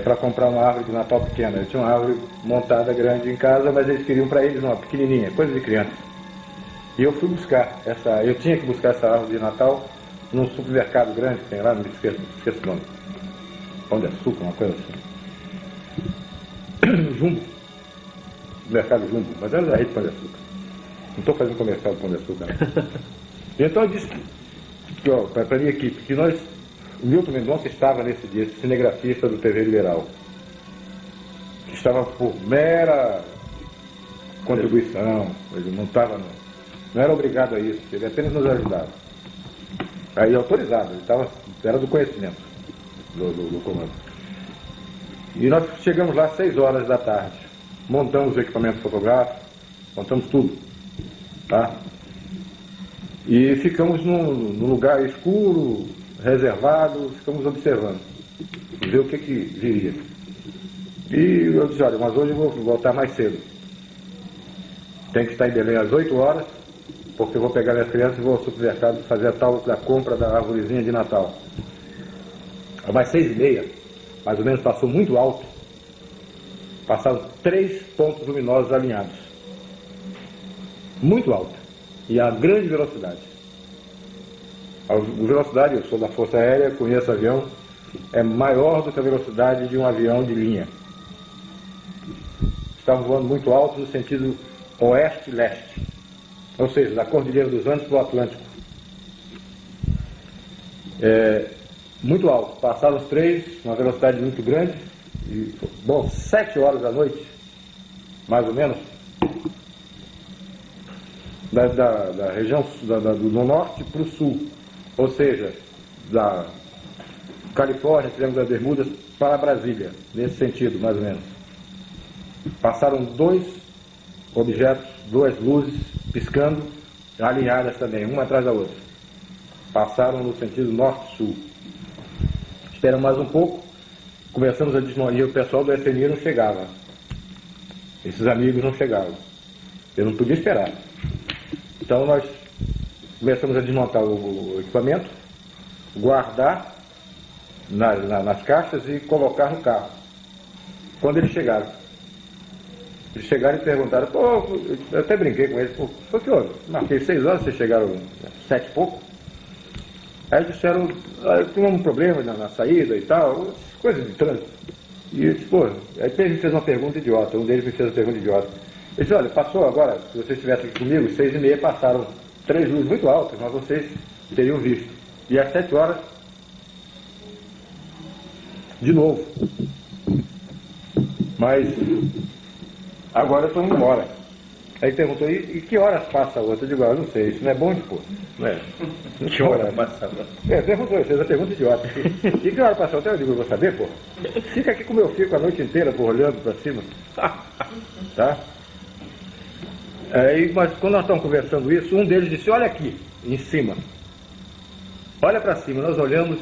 S2: para comprar uma árvore de Natal pequena. Eu tinha uma árvore montada grande em casa, mas eles queriam para eles uma pequenininha, coisa de criança. E eu fui buscar eu tinha que buscar essa árvore de Natal num supermercado grande que tem lá, não me esqueço o nome. Pão de Açúcar, uma coisa assim. Jumbo. Mercado Jumbo. Mas era da rede Pão de Açúcar. Não estou fazendo comercial do Pão de Açúcar, né? Então eu disse para a minha equipe que o Milton Mendonça estava nesse dia, esse cinegrafista do TV Liberal, que estava por mera contribuição, ele não estava, não era obrigado a isso, ele apenas nos ajudava. Aí autorizado, era do conhecimento do comando. E nós chegamos lá às 6 horas da tarde, montamos o equipamento fotográfico, montamos tudo, tá? E ficamos num lugar escuro, reservado, ficamos observando, ver o que viria. E eu disse, olha, mas hoje eu vou voltar mais cedo. Tem que estar em Belém às 8 horas, porque eu vou pegar minhas crianças e vou ao supermercado fazer a tal da compra da arvorezinha de Natal. Às 6h30, mais ou menos, passou muito alto. Passaram 3 pontos luminosos alinhados. Muito alto. E a grande velocidade. A velocidade, eu sou da Força Aérea, conheço avião, é maior do que a velocidade de um avião de linha. Estavam voando muito alto no sentido oeste-leste. Ou seja, da Cordilheira dos Andes para o Atlântico. Muito alto. Passaram os 3, uma velocidade muito grande. E, 7 horas da noite, mais ou menos, da região do norte para o sul. Ou seja, da Califórnia, Triângulo das Bermudas, para Brasília. Nesse sentido, mais ou menos. Passaram 2 objetos, 2 luzes, piscando, alinhadas também, uma atrás da outra. Passaram no sentido norte-sul. Esperamos mais um pouco, começamos a desmontar, e o pessoal do FMI não chegava. Esses amigos não chegavam. Eu não podia esperar. Então nós começamos a desmontar o equipamento, guardar nas caixas e colocar no carro. Quando eles chegaram e perguntaram, eu até brinquei com eles, foi que houve? Marquei 6 horas, vocês chegaram 7 e pouco. Aí disseram, tem um problema na saída e tal, coisas de trânsito. E eu disse, aí ele me fez uma pergunta idiota, um deles me fez uma pergunta idiota. Ele disse, olha, passou agora, se vocês estivessem aqui comigo, 6h30 passaram 3 luzes muito altas, mas vocês teriam visto. E às 7 horas, de novo. Mas agora eu estou indo embora. Aí perguntou, e que horas passa a outra? Eu digo, eu não sei, isso não é bom de pôr. Não é? Que horas passa a outra? Perguntou, fez a pergunta idiota. E que hora passa a outra? Eu digo, eu vou saber, pô. Fica aqui como eu fico a noite inteira, pô, olhando para cima. Tá? Aí, mas quando nós estamos conversando isso, um deles disse, olha aqui, em cima. Olha para cima, nós olhamos.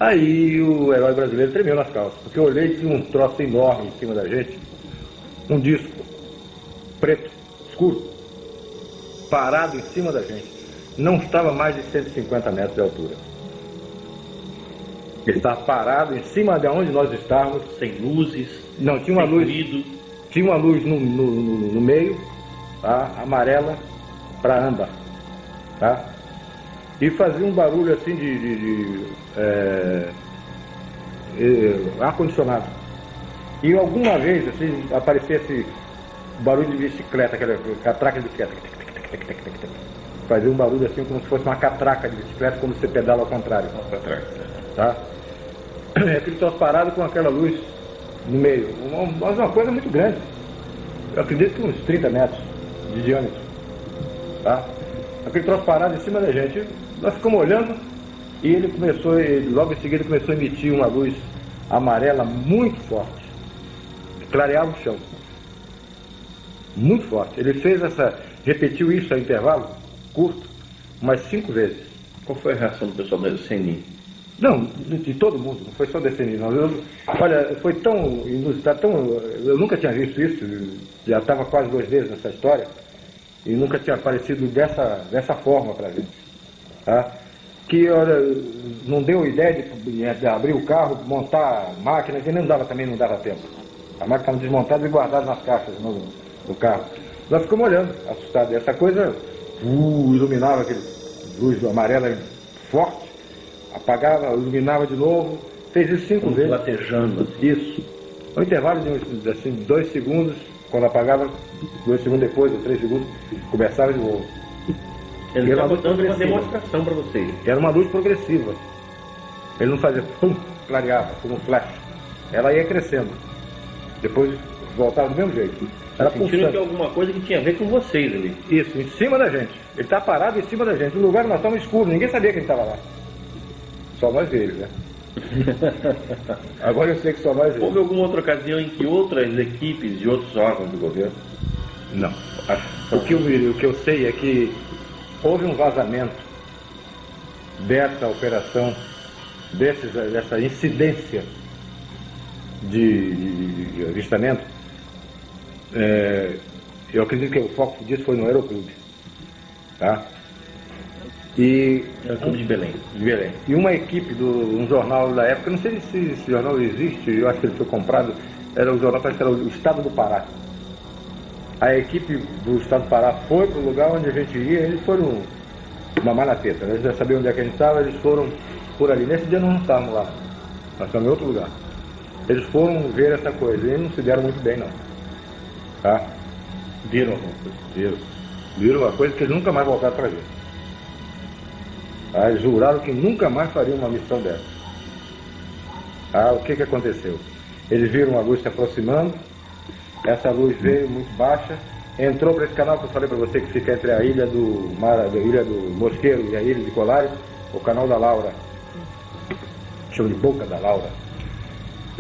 S2: Aí o herói brasileiro tremeu nas calças, porque eu olhei e tinha um troço enorme em cima da gente, um disco preto, escuro, parado em cima da gente. Não estava mais de 150 metros de altura. Ele estava parado em cima de onde nós estávamos.
S1: Sem luzes,
S2: não, tinha uma luz, ruído. Tinha uma luz no meio, tá? Amarela para âmbar, tá? E fazia um barulho assim de ar-condicionado. E alguma vez assim, aparecia esse barulho de bicicleta, aquela catraca de bicicleta. Fazia um barulho assim como se fosse uma catraca de bicicleta quando você pedala ao contrário. Tá? Aquele troço parado com aquela luz no meio. Mas uma coisa muito grande. Eu acredito que uns 30 metros de diâmetro. Tá? Aquele troço parado em cima da gente. Nós ficamos olhando e logo em seguida começou a emitir uma luz amarela muito forte. Clareava o chão. Muito forte. Ele repetiu isso a intervalo curto, umas 5 vezes.
S1: Qual foi a reação do pessoal do CNI?
S2: Não, de todo mundo, não foi só do CNI, não. Olha, foi tão inusitado, eu nunca tinha visto isso, já estava quase 2 vezes nessa história, e nunca tinha aparecido dessa forma para gente. Tá? Que, olha, não deu ideia de abrir o carro, montar a máquina, que também não dava tempo. A máquina estava desmontada e guardada nas caixas no carro. Nós ficamos olhando, assustados. Essa coisa iluminava aquele luz amarela forte, apagava, iluminava de novo, fez isso 5 vezes.
S1: Latejando. Assim.
S2: Isso. Um intervalo de assim, 2 segundos, quando apagava, 2 segundos depois, ou 3 segundos, começava de novo.
S1: Ele
S2: era
S1: estava
S2: uma luz
S1: dando uma
S2: progressiva.
S1: demonstração para vocês.
S2: Era uma luz progressiva. Ele não fazia pum, clareava, como um flash. Ela ia crescendo. Depois voltava do mesmo jeito. Era
S1: Sentindo que
S2: pulsando.
S1: alguma coisa que tinha a ver com vocês ali.
S2: Isso, em cima da gente. Ele tá parado em cima da gente. No lugar nós estávamos escuros, ninguém sabia que ele estava lá. Só nós e ele, né? Agora eu sei que só nós e
S1: Houve
S2: ele.
S1: alguma outra ocasião em que outras equipes de outros órgãos do governo?
S2: Não. O que eu sei é que houve um vazamento dessa operação, dessa incidência de avistamento. Eu acredito que o foco disso foi no Aeroclube. Tá? E
S1: Clube de Belém.
S2: de Belém. E uma equipe um jornal da época, não sei se esse jornal existe, eu acho que ele foi comprado, era o jornal, parece que era o Estado do Pará. A equipe do Estado do Pará foi para o lugar onde a gente ia, eles foram mamar na teta, né? Eles já sabiam onde é que a gente estava, eles foram por ali. Nesse dia nós não estávamos lá, nós estávamos em outro lugar. Eles foram ver essa coisa e não se deram muito bem, não. Tá?
S1: Viram alguma coisa?
S2: Viram uma coisa que eles nunca mais voltaram para ver. Eles juraram que nunca mais fariam uma missão dessa. O que aconteceu? Eles viram uma luz se aproximando, essa luz veio muito baixa, entrou para esse canal que eu falei para você que fica entre a ilha do Mosqueiro e a ilha de Colares, o canal da Laura, chama de Boca da Laura.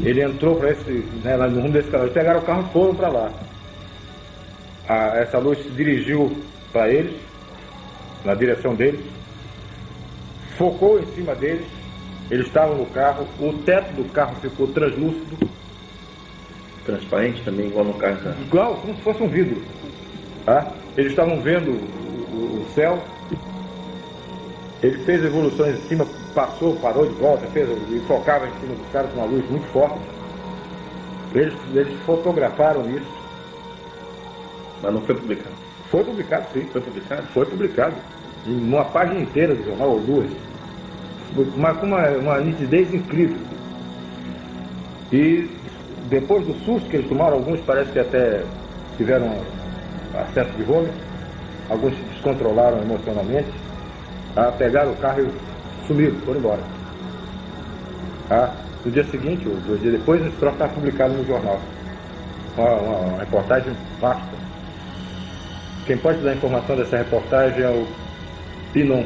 S2: Ele entrou para lá no rumo desse canal, eles pegaram o carro e foram para lá. Essa luz se dirigiu para eles, na direção deles, focou em cima deles, eles estavam no carro, o teto do carro ficou translúcido,
S1: Transparente também, igual no caso da...
S2: igual como se fosse um vidro. Tá? Eles estavam vendo o céu, ele fez evoluções em cima, passou, parou de volta, e focava em cima dos caras com uma luz muito forte. Eles fotografaram isso.
S1: Mas não foi publicado.
S2: Foi publicado, sim.
S1: Foi publicado?
S2: Foi publicado. Em uma página inteira do jornal, ou duas. Mas com uma nitidez incrível. E depois do susto que eles tomaram, alguns parece que até tiveram acesso de vômito, alguns se descontrolaram emocionalmente, pegaram o carro e sumiram, foram embora. No dia seguinte, ou 2 dias depois, esse troço está publicado no jornal. Uma reportagem vasta. Quem pode dar informação dessa reportagem é o Pinon.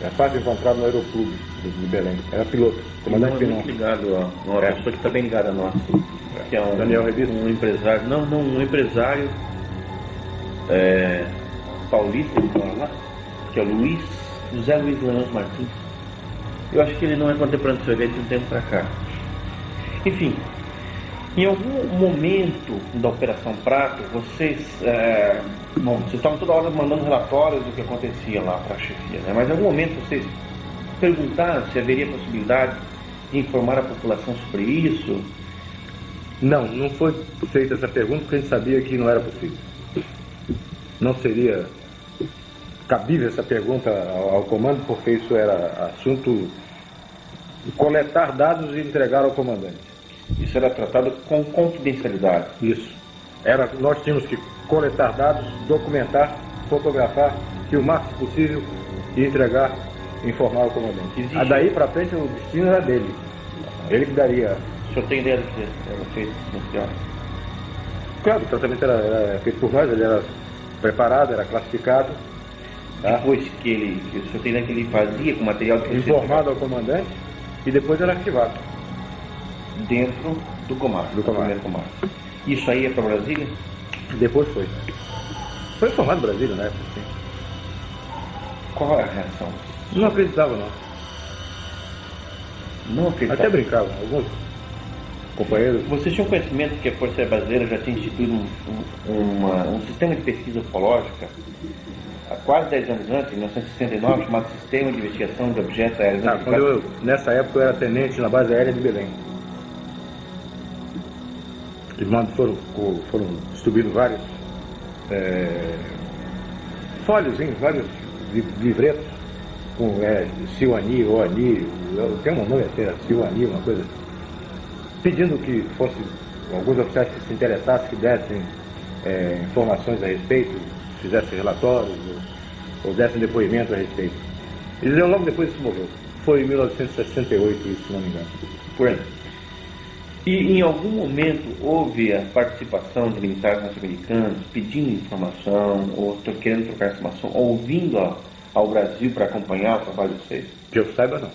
S2: É fácil encontrar no Aeroclube de Belém. Era piloto, comandante
S1: Não é
S2: Pinon.
S1: muito ligado a uma pessoa que está bem ligada a nós. Que é
S2: Daniel Rebito.
S1: um empresário, um empresário paulista, ele fala lá, que é o José Luiz Leandro Martins. Eu acho que ele não é contemporâneo do seu evento de um tempo para cá. Enfim, em algum momento da Operação Prato, vocês estavam toda hora mandando relatórios do que acontecia lá para a chefia, né? Mas em algum momento vocês perguntaram se haveria possibilidade de informar a população sobre isso?
S2: Não foi feita essa pergunta porque a gente sabia que não era possível. Não seria cabível essa pergunta ao comando, porque isso era assunto de coletar dados e entregar ao comandante.
S1: Isso era tratado com confidencialidade.
S2: Isso. Nós tínhamos que coletar dados, documentar, fotografar, que o máximo possível e entregar, informar ao comandante. Daí para frente o destino era dele. Ele que daria.
S1: O senhor tem ideia do que era feito no hospital?
S2: Claro, o tratamento era feito por nós, ele era preparado, era classificado.
S1: Depois que o senhor tem ideia que ele fazia com material de
S2: informado ao comandante e depois era arquivado.
S1: Dentro do comando. Primeiro comando. Isso aí é para Brasília?
S2: Depois foi. Foi informado Brasília na época, sim.
S1: Qual é a reação?
S2: Não acreditava, não.
S1: Não acreditava?
S2: Até brincavam, alguns companheiros.
S1: Vocês tinham conhecimento que a Força Aérea Brasileira já tinha instituído um sistema de pesquisa ufológica há quase 10 anos antes, em 1969, chamado Sistema de Investigação de Objetos Aéreos Identificados?
S2: Nessa época eu era tenente na base aérea de Belém. Eles foram distribuídos vários folhozinhos, vários livretos com Silani, Oani, tem um nome até, Silani, uma coisa, pedindo que fosse alguns oficiais que se interessassem, que dessem informações a respeito, fizessem relatórios, ou dessem depoimento a respeito. Eles deram logo depois que morreu. Foi em 1968, isso, se não me engano.
S1: Por aí. E em algum momento houve a participação de militares norte-americanos pedindo informação, ou querendo trocar informação, ou vindo ao Brasil para acompanhar o trabalho de vocês?
S2: Que eu saiba, não.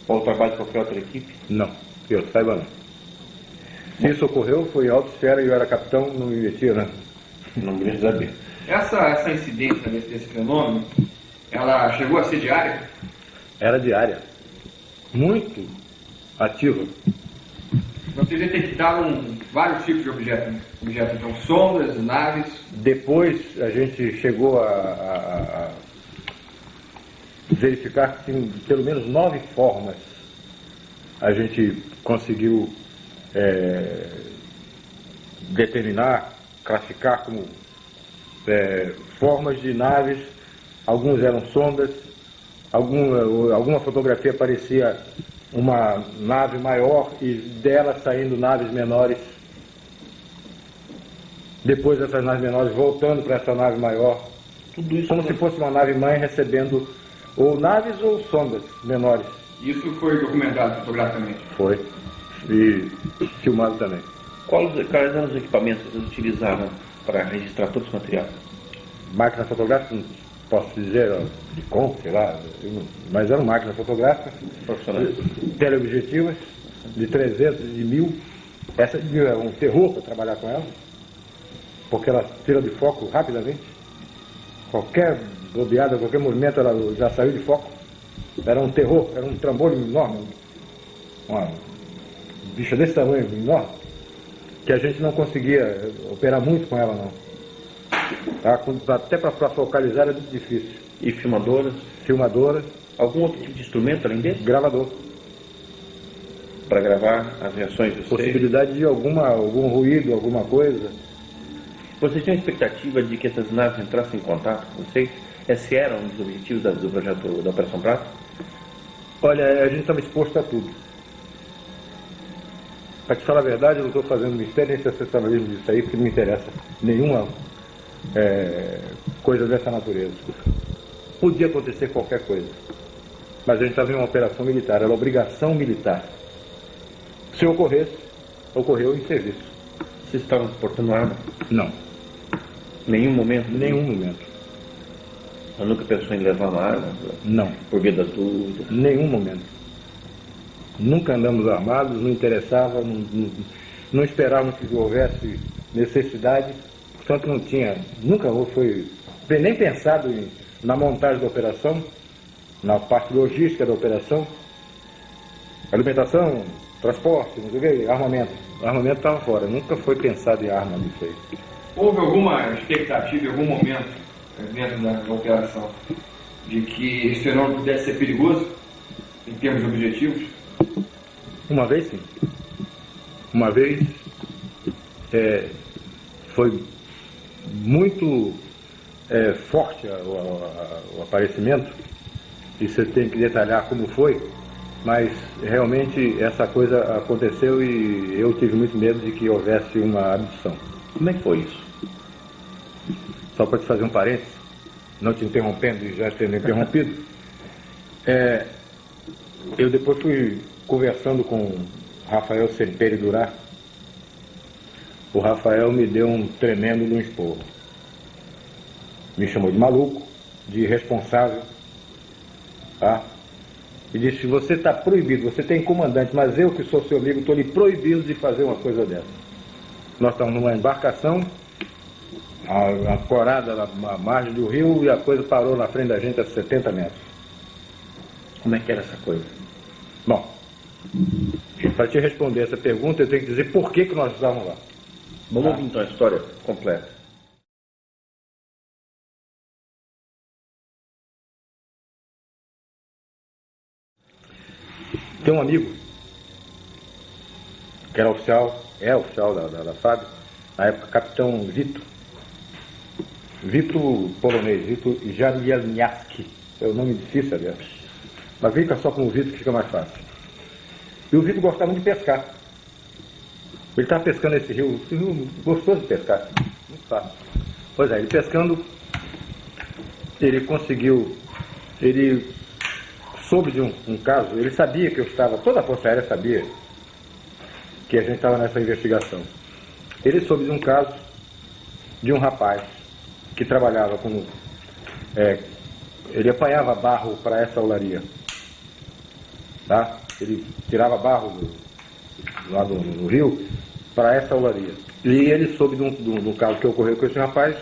S1: Ou o trabalho de qualquer outra equipe?
S2: Não, que eu saiba, não. Se isso ocorreu, foi em alta esfera e eu era capitão, não me metia, né?
S1: Não me saber.
S3: Essa incidência desse fenômeno, ela chegou a ser diária?
S2: Era diária. Muito ativa.
S3: Vocês detectaram vários tipos de objetos, então sondas, naves.
S2: Depois a gente chegou a verificar que tem pelo menos 9 formas. A gente conseguiu determinar, classificar como formas de naves. Alguns eram sondas, alguma fotografia parecia uma nave maior e dela saindo naves menores. Depois essas naves menores voltando para essa nave maior. Tudo isso como se fosse uma nave mãe recebendo ou naves ou sondas menores.
S3: Isso foi documentado fotograficamente?
S2: Foi. E filmado também.
S1: Quais eram os equipamentos que vocês utilizaram para registrar todo esse material?
S2: Máquina fotográfica, não posso dizer, de com, sei lá, mas eram máquinas fotográficas,
S1: Profissionais.
S2: teleobjetivas, de 300, de 1000. Essa de 1000 era um terror para trabalhar com ela, porque ela tira de foco rapidamente. Qualquer bobeada, qualquer movimento, ela já saiu de foco. Era um terror, era um trambolho enorme, uma bicha desse tamanho, enorme, que a gente não conseguia operar muito com ela, não. Até para focalizar era muito difícil.
S1: E filmadoras?
S2: Filmadoras.
S1: Algum outro tipo de instrumento além desse?
S2: Gravador.
S1: Para gravar as reações de vocês?
S2: Possibilidade de algum ruído, alguma coisa.
S1: Vocês tinham expectativa de que essas naves entrassem em contato com vocês? Esse era um dos objetivos do projeto da Operação Prato?
S2: Olha, a gente estava exposto a tudo. Para te falar a verdade, eu não estou fazendo mistério nem sensacionalismo disso aí, porque não me interessa nenhuma coisa dessa natureza. Podia acontecer qualquer coisa, mas a gente estava em uma operação militar, era obrigação militar. Se ocorresse, ocorreu em serviço.
S1: Vocês estavam portando arma?
S2: Não.
S1: Nenhum momento?
S2: Nenhum momento.
S1: Eu nunca pensou em levar uma arma?
S2: Não.
S1: Por via das dúvidas?
S2: Nenhum momento. Nunca andamos armados, não interessava, não esperávamos que houvesse necessidade, portanto não tinha, nunca foi nem pensado na montagem da operação, na parte logística da operação, alimentação, transporte, não sei o que, armamento. O armamento estava fora, nunca foi pensado em arma nisso aí.
S3: Houve alguma expectativa em algum momento, dentro da operação, de que esse fenômeno pudesse ser perigoso, em termos objetivos?
S2: Uma vez, sim. Uma vez foi muito forte o aparecimento, e você tem que detalhar como foi, mas realmente essa coisa aconteceu e eu tive muito medo de que houvesse uma abdução.
S1: Como é que foi isso?
S2: Só para te fazer um parênteses, não te interrompendo e já tendo interrompido, eu depois fui conversando com Rafael Semperi Durá. O Rafael me deu um tremendo de um esporro. Me chamou de maluco, de irresponsável, tá? E disse: você está proibido, você tem comandante, mas eu que sou seu amigo estou lhe proibindo de fazer uma coisa dessa. Nós estamos numa embarcação, ancorada na margem do rio, e a coisa parou na frente da gente a 70 metros.
S1: Como é que era essa coisa?
S2: Bom, para te responder essa pergunta, eu tenho que dizer por que nós estávamos lá.
S1: Vamos ouvir então a história completa.
S2: Tem um amigo que era oficial, da FAB, na época capitão Vito polonês, Vito Jamielniaski, é um nome difícil, aliás, mas fica só com o Vito que fica mais fácil. E o Vito gostava muito de pescar. Ele estava pescando esse rio gostoso de pescar, muito fácil. Pois é, ele pescando, ele conseguiu, ele soube de um caso, ele sabia que eu estava, toda a Força Aérea sabia que a gente estava nessa investigação. Ele soube de um caso de um rapaz que trabalhava como, ele apanhava barro para essa olaria, tá? Ele tirava barro lá no rio para essa olaria. E ele soube de um caso que ocorreu com esse rapaz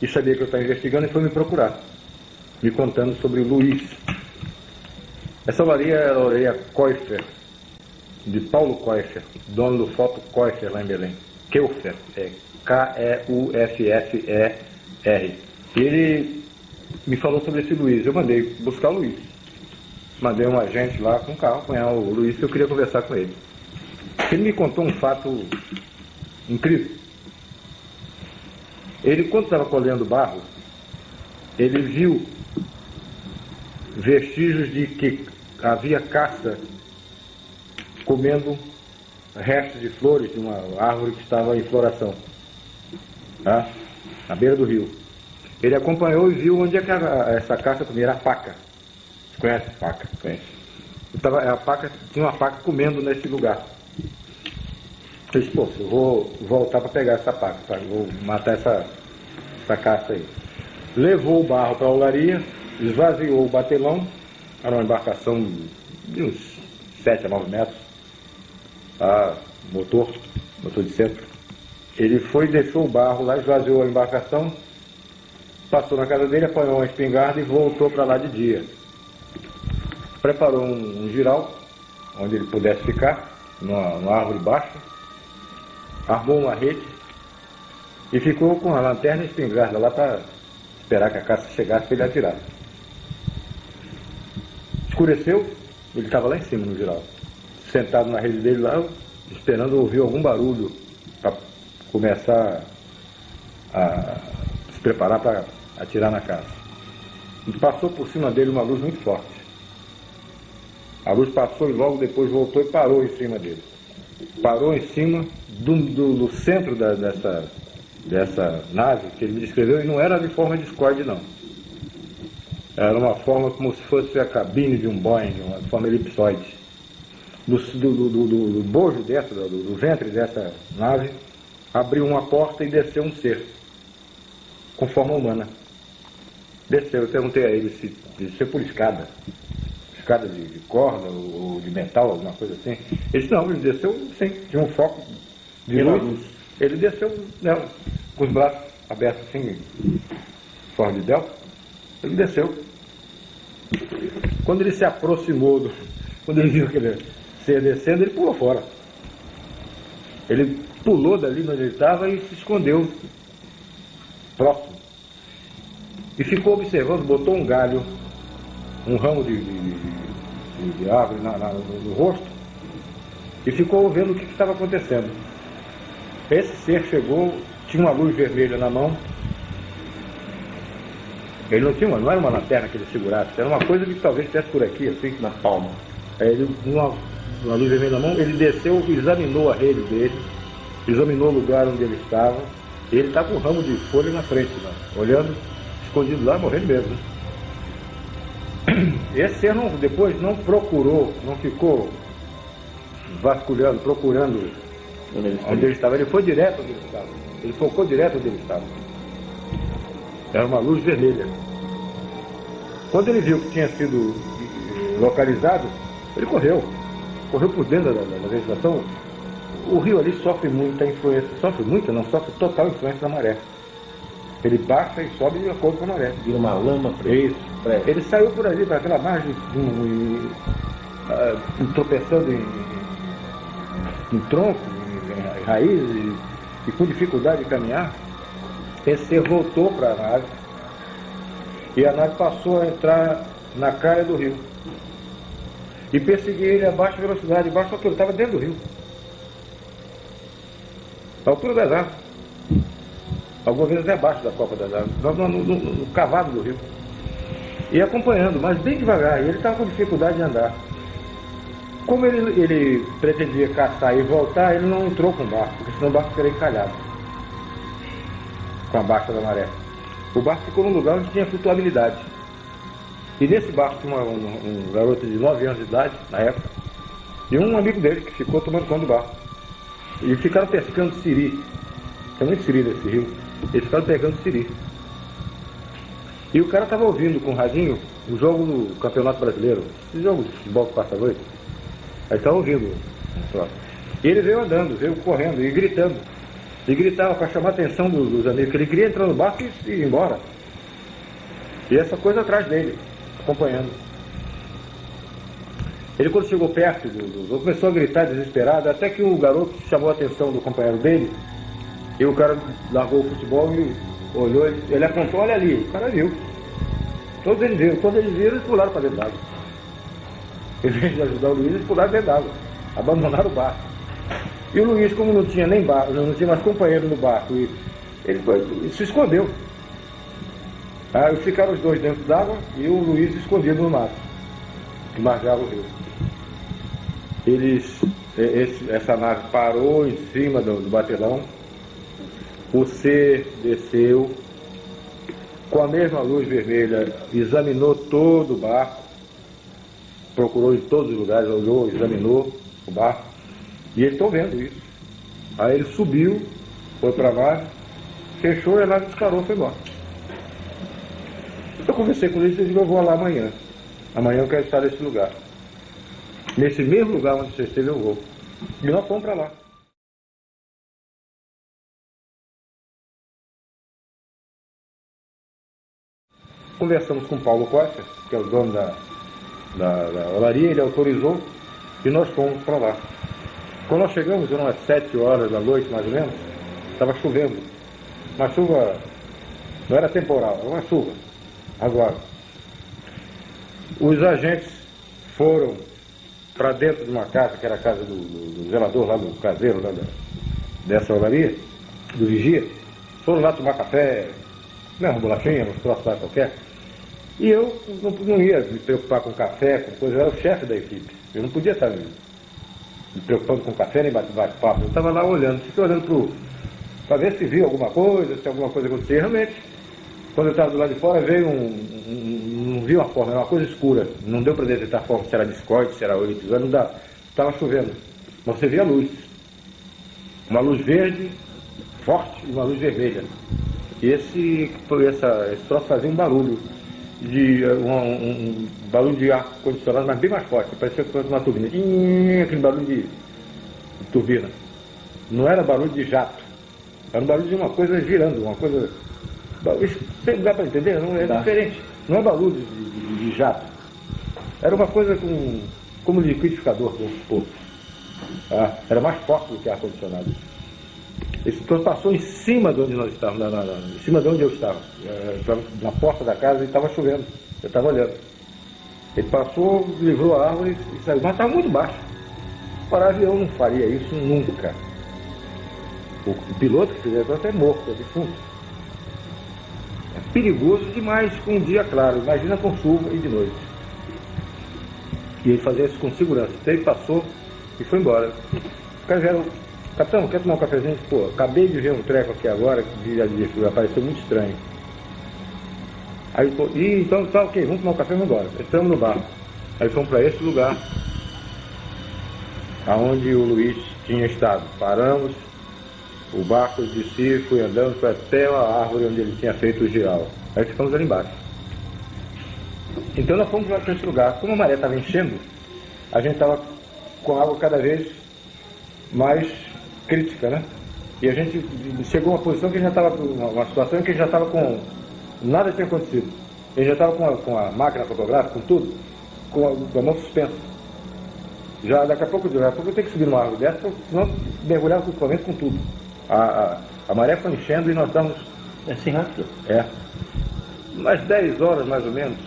S2: e sabia que eu estava investigando e foi me procurar, me contando sobre o Luiz. Essa olaria é a olaria Koiffer, de Paulo Koiffer, dono do Foto Koiffer lá em Belém. Keuffer, é K-E-U-F-F-E-R. E ele me falou sobre esse Luiz. Eu mandei buscar o Luiz. Mandei um agente lá com um carro apanhar o Luiz, que eu queria conversar com ele. Ele me contou um fato incrível. Ele, quando estava colhendo barro, ele viu vestígios de que havia caça comendo restos de flores de uma árvore que estava em floração, tá? Na beira do rio. Ele acompanhou e viu onde é que essa caça comia. Era a paca. Você conhece a paca? Conhece. Tinha uma paca comendo nesse lugar. Eu disse, pô, eu vou voltar para pegar essa paca, tá? Vou matar essa caça aí. Levou o barro para a olaria, esvaziou o batelão, era uma embarcação de uns 7 a 9 metros, motor de centro. Ele foi, deixou o barro lá, esvaziou a embarcação, passou na casa dele, apanhou uma espingarda e voltou para lá de dia. Preparou um giral, onde ele pudesse ficar, numa árvore baixa, armou uma rede e ficou com a lanterna e a espingarda lá para esperar que a caça chegasse para ele atirar. Escureceu, ele estava lá em cima no giral, sentado na rede dele lá, esperando ouvir algum barulho para começar a se preparar para atirar na caça. E passou por cima dele uma luz muito forte. A luz passou e logo depois voltou e parou em cima dele. Parou em cima do centro dessa nave que ele me descreveu, e não era de forma discorde, não. Era uma forma como se fosse a cabine de um Boeing, uma forma elipsoide. Do bojo do ventre dessa nave, abriu uma porta e desceu um ser, com forma humana. Desceu, eu perguntei a ele se desceu por escada de corda ou de metal, alguma coisa assim. Ele disse, não, ele desceu sim, tinha um foco de luz. Ele desceu, né, com os braços abertos assim, forma de delta. Ele desceu. Quando ele se aproximou, quando ele viu que ele ia descendo, ele pulou fora. Ele pulou dali onde ele estava e se escondeu próximo. E ficou observando, botou um galho, um ramo de árvore no rosto, e ficou vendo o que estava acontecendo. Esse ser chegou, tinha uma luz vermelha na mão. Ele não era uma lanterna que ele segurasse, era uma coisa que talvez estivesse por aqui, assim, na palma. Ele, uma luz vermelha na mão, ele desceu, examinou a rede dele, examinou o lugar onde ele estava, e ele estava com um ramo de folha na frente, né, olhando, escondido lá, morrendo mesmo. Esse ser depois não procurou, não ficou vasculhando, procurando onde ele estava. Ele foi direto onde ele estava. Ele focou direto onde ele estava. Era uma luz vermelha. Quando ele viu que tinha sido localizado, ele correu por dentro da vegetação. O rio ali sofre muita influência, sofre total influência da maré. Ele baixa e sobe de acordo com a maré.
S1: Vira uma lama para
S2: isso. Ele saiu por ali, para aquela margem, tropeçando em tronco, em raiz, e com dificuldade de caminhar. Esse ser voltou para a nave, e a nave passou a entrar na calha do rio. E perseguia ele a baixa velocidade, baixo porque ele estava dentro do rio. A altura das árvores. Algumas vezes abaixo da copa das árvores, no cavado do rio. E acompanhando, mas bem devagar, e ele estava com dificuldade de andar. Como ele pretendia caçar e voltar, ele não entrou com o barco, porque senão o barco seria encalhado com a baixa da maré. O barco ficou num lugar onde tinha flutuabilidade. E nesse barco tinha um garoto de 9 anos de idade, na época, e um amigo dele que ficou tomando conta do barco. E ficaram pescando siri. Tem muito siri nesse rio. Eles ficaram pegando siri. E o cara estava ouvindo com o radinho o jogo do Campeonato Brasileiro, esse jogo de futebol que passa à noite. Aí estava ouvindo. E ele veio andando, veio correndo e gritando. E gritava para chamar a atenção dos amigos, que ele queria entrar no barco e ir embora. E essa coisa atrás dele, acompanhando. Ele, quando chegou perto do começou a gritar desesperado, até que o garoto chamou a atenção do companheiro dele, e o cara largou o futebol e olhou, ele apontou, olha ali, o cara viu. Todos eles viram, quando eles viram, eles pularam para dentro d'água. Em vez de ajudar o Luiz, eles pularam dentro d'água, abandonaram o barco. E o Luiz, como não tinha nem barco, não tinha mais companheiro no barco, ele se escondeu. Aí ficaram os dois dentro d'água e o Luiz escondido no mato, que margeava o rio. Essa nave parou em cima do batelão, o C desceu, com a mesma luz vermelha, examinou todo o barco, procurou em todos os lugares, olhou, examinou o barco, e eles estão vendo isso. Aí ele subiu, foi para a nave, fechou e a nave disparou e foi embora. Eu conversei com eles e disse, eu vou lá amanhã. Amanhã eu quero estar nesse lugar. Nesse mesmo lugar onde você esteve eu vou. E nós fomos para lá. Conversamos com o Paulo Costa, que é o dono da olaria, ele autorizou e nós fomos para lá. Quando nós chegamos, eram às 7 horas da noite, mais ou menos, estava chovendo. Uma chuva, não era temporal, era uma chuva. Agora, os agentes foram para dentro de uma casa, que era a casa do zelador, lá do caseiro, lá dessa olaria, do vigia. Foram lá tomar café, uma bolachinha, uns troços lá qualquer. E eu não ia me preocupar com café, com coisa, eu era o chefe da equipe. Eu não podia estar me preocupando com café nem bate-papo. Eu estava lá olhando, fiquei olhando para ver se viu alguma coisa, se alguma coisa acontecia. Realmente, quando eu estava do lado de fora, veio não vi uma forma, era uma coisa escura. Não deu para detectar a forma, se era biscoito, se era oito, não dá. Estava chovendo. Mas você via a luz. Uma luz verde, forte, e uma luz vermelha. E esse troço fazia um barulho. Um barulho de ar condicionado, mas bem mais forte, parecia que fosse uma turbina. Aquele barulho de turbina. Não era barulho de jato, era um barulho de uma coisa girando, uma coisa. Isso dá para entender? Não é diferente. Não é barulho de jato. Era uma coisa como liquidificador, vamos supor. Era mais forte do que ar condicionado. Esse troço passou em cima de onde nós estávamos, em cima de onde eu estava. Estava na porta da casa e estava chovendo. Eu estava olhando. Ele passou, livrou a árvore e saiu. Mas estava muito baixo. O avião não faria isso nunca. O piloto que fizer isso é morto, é defunto. É perigoso demais com um dia claro. Imagina com chuva e de noite. E ele fazia isso com segurança. Então ele passou e foi embora. O cara já capitão, quer tomar um cafezinho? Pô, acabei de ver um treco aqui agora que apareceu muito estranho. Aí, então tá ok, vamos tomar um café e vamos embora. Entramos no barco. Aí fomos para esse lugar, aonde o Luiz tinha estado. Paramos, o barco descia, fui andando, foi até a árvore onde ele tinha feito o giral. Aí ficamos ali embaixo. Então nós fomos para esse lugar. Como a maré estava enchendo, a gente estava com a água cada vez mais crítica, né? E a gente chegou a uma posição que já estava, uma situação em que já estava com, nada tinha acontecido. Ele já estava com a máquina fotográfica, com tudo, com a mão suspensa. Já daqui a pouco eu tenho que subir numa árvore dessa, senão mergulhava com o equipamento com tudo. A maré foi enchendo e nós estávamos...
S1: É assim rápido?
S2: É. Umas 10 horas mais ou menos,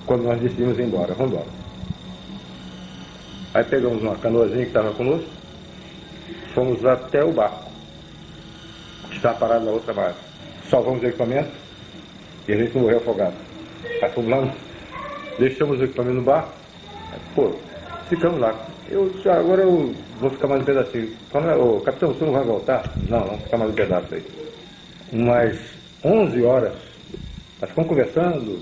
S2: quando nós decidimos ir embora, vamos embora. Aí pegamos uma canoazinha que estava conosco, fomos até o barco, que estava parado na outra margem. Salvamos o equipamento e a gente não morreu afogado. Aí fomos lá, deixamos o equipamento no barco, pô, ficamos lá. Agora eu vou ficar mais um pedacinho. Ô, capitão, você não vai voltar? Não, vamos ficar mais um pedaço aí. Mas 11 horas. Nós ficamos conversando,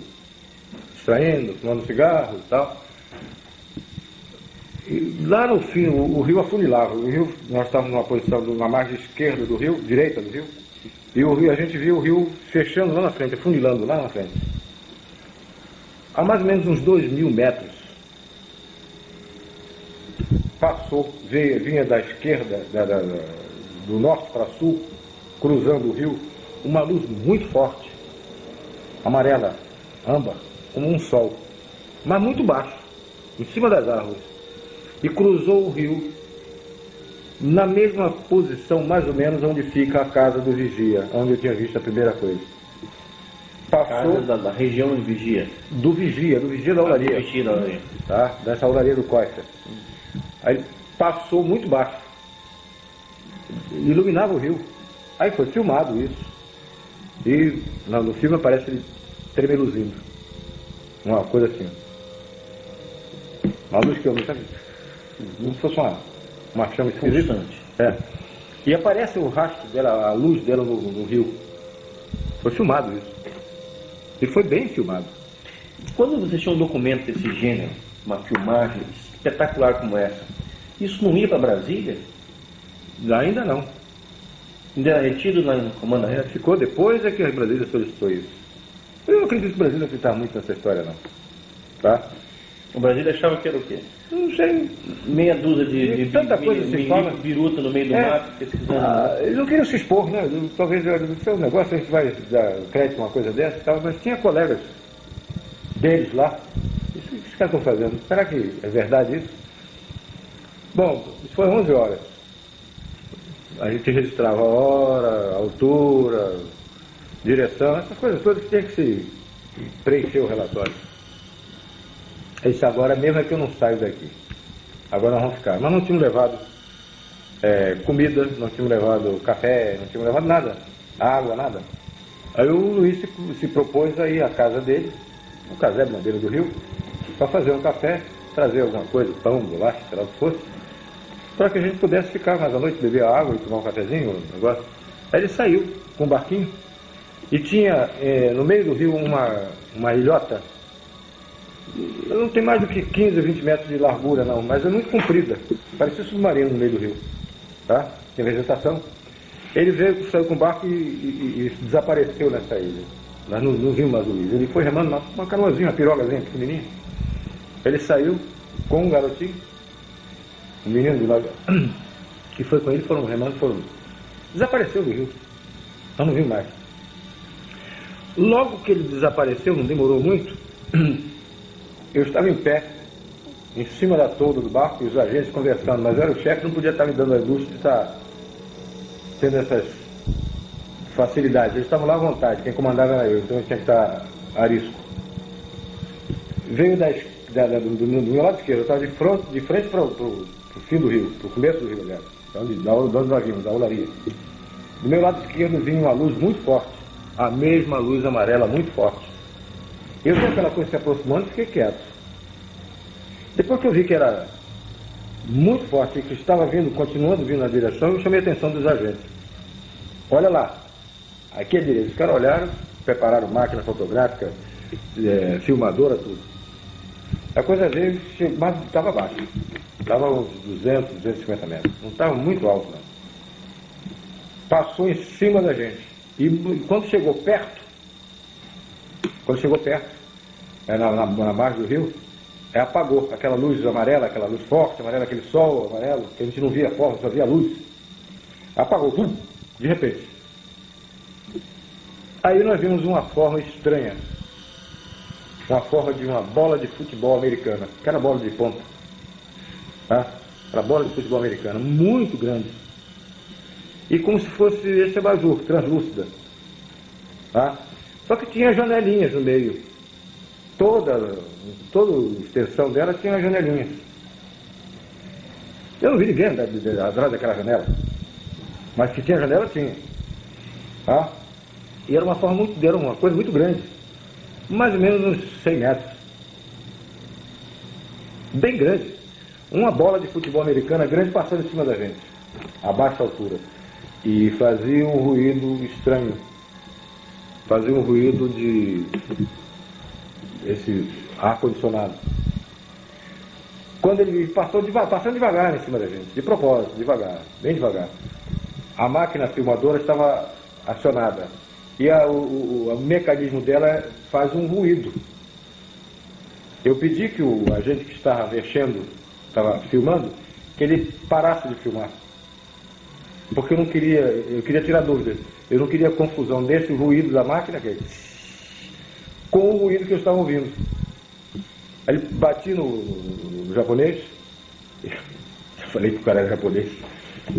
S2: distraindo, fumando cigarro e tal. E lá no fim, o rio afunilava. O rio, nós estávamos numa posição, na margem esquerda do rio, direita do rio, e o rio, a gente viu o rio fechando lá na frente, afunilando lá na frente. A mais ou menos uns 2.000 metros, passou, vinha da esquerda, do norte para sul, cruzando o rio, uma luz muito forte, amarela, âmbar, como um sol, mas muito baixo, em cima das árvores, e cruzou o rio na mesma posição, mais ou menos, onde fica a casa do vigia, onde eu tinha visto a primeira coisa. Passou
S1: da região de vigia.
S2: Do vigia da olaria.
S1: Do vigia da olaria.
S2: Tá? Dessa olaria do Coifa. Aí passou muito baixo. Iluminava o rio. Aí foi filmado isso. E no filme aparece ele tremeluzindo. Uma coisa assim. Uma luz que eu não sabia. Como se fosse uma chama esquisita. É. E aparece o rastro dela, a luz dela no rio. Foi filmado isso. E foi bem filmado.
S1: Quando você tinha um documento desse gênero, uma filmagem espetacular como essa, isso não ia para Brasília?
S2: Ainda não.
S1: Ainda era retido lá no comando aéreo?
S2: Ficou depois é que a Brasília solicitou isso. Eu não acredito que o Brasília acreditava muito nessa história, não. Tá?
S1: O Brasília achava que era o quê?
S2: Não sei.
S1: Meia dúzia de
S2: tanta coisa se fala.
S1: Biruta no meio do mato, pesquisando.
S2: Eles não queriam se expor, né? Talvez o um negócio, a gente vai dar crédito a uma coisa dessa e tal, mas tinha colegas deles lá. Isso que os caras estão fazendo? Será que é verdade isso? Bom, isso foi 11 horas. A gente registrava a hora, a altura, direção, essas coisas todas que tinha que se preencher o relatório. Esse agora mesmo é que eu não saio daqui. Agora nós vamos ficar. Mas não tínhamos levado comida, não tínhamos levado café, não tínhamos levado nada. Água, nada. Aí o Luiz se propôs a ir à casa dele, no casebre na beira do rio, para fazer um café, trazer alguma coisa, pão, bolacha, sei lá o que fosse, para que a gente pudesse ficar mais à noite, beber água e tomar um cafezinho, um negócio. Aí ele saiu com um barquinho e tinha no meio do rio uma ilhota. Não tem mais do que 15 ou 20 metros de largura, não, mas é muito comprida. Parecia um submarino no meio do rio. Tá? Tem vegetação. Ele saiu com o barco e desapareceu nessa ilha. Nós não vimos mais o Luiz. Ele foi remando uma canoazinha, uma pirogazinha pequenininha. Ele saiu com um garotinho, um menino de lá, que foi com ele, foram remando, desapareceu do rio. Nós não vimos mais. Logo que ele desapareceu, não demorou muito, eu estava em pé, em cima da tolda do barco, e os agentes conversando, mas era o chefe, não podia estar me dando a luz de estar tendo essas facilidades. Eles estavam lá à vontade, quem comandava era eu, então eu tinha que estar a risco. Veio do meu lado esquerdo, eu estava de frente para o fim do rio, para o começo do rio, aliás, onde nós vimos, da olaria. Do meu lado esquerdo vinha uma luz muito forte, a mesma luz amarela muito forte. Eu vi aquela coisa se aproximando e fiquei quieto. Depois que eu vi que era muito forte e que estava continuando vindo na direção, eu chamei a atenção dos agentes. Olha lá, aqui é direito. Os caras olharam, prepararam máquina fotográfica, filmadora, tudo. A coisa veio, mas estava baixo. Estava uns 200, 250 metros. Não estava muito alto, não. Passou em cima da gente. E quando chegou perto, na margem do rio, apagou aquela luz amarela, aquela luz forte, amarela, aquele sol amarelo, que a gente não via forma, só via luz. Apagou, de repente. Aí nós vimos uma forma estranha, uma forma de uma bola de futebol americana, aquela bola de ponta, tá? Aquela bola de futebol americana, muito grande, e como se fosse esse abajur, translúcida, tá? Só que tinha janelinhas no meio, toda a extensão dela tinha uma janelinha. Eu não vi ninguém atrás daquela janela, mas que tinha janela, tinha, tá? E era uma coisa muito grande, mais ou menos uns 100 metros, bem grande, uma bola de futebol americana grande passando em cima da gente, a baixa altura, e fazia um ruído estranho, fazia um ruído de esse ar-condicionado. Quando ele passando devagar em cima da gente, de propósito, devagar, bem devagar. A máquina filmadora estava acionada e o mecanismo dela faz um ruído. Eu pedi que o agente que estava mexendo, estava filmando, que ele parasse de filmar. Porque eu queria tirar dúvidas. Eu não queria confusão desse ruído da máquina com o ruído que eu estava ouvindo. Aí ele bati no japonês, eu falei que o cara era japonês,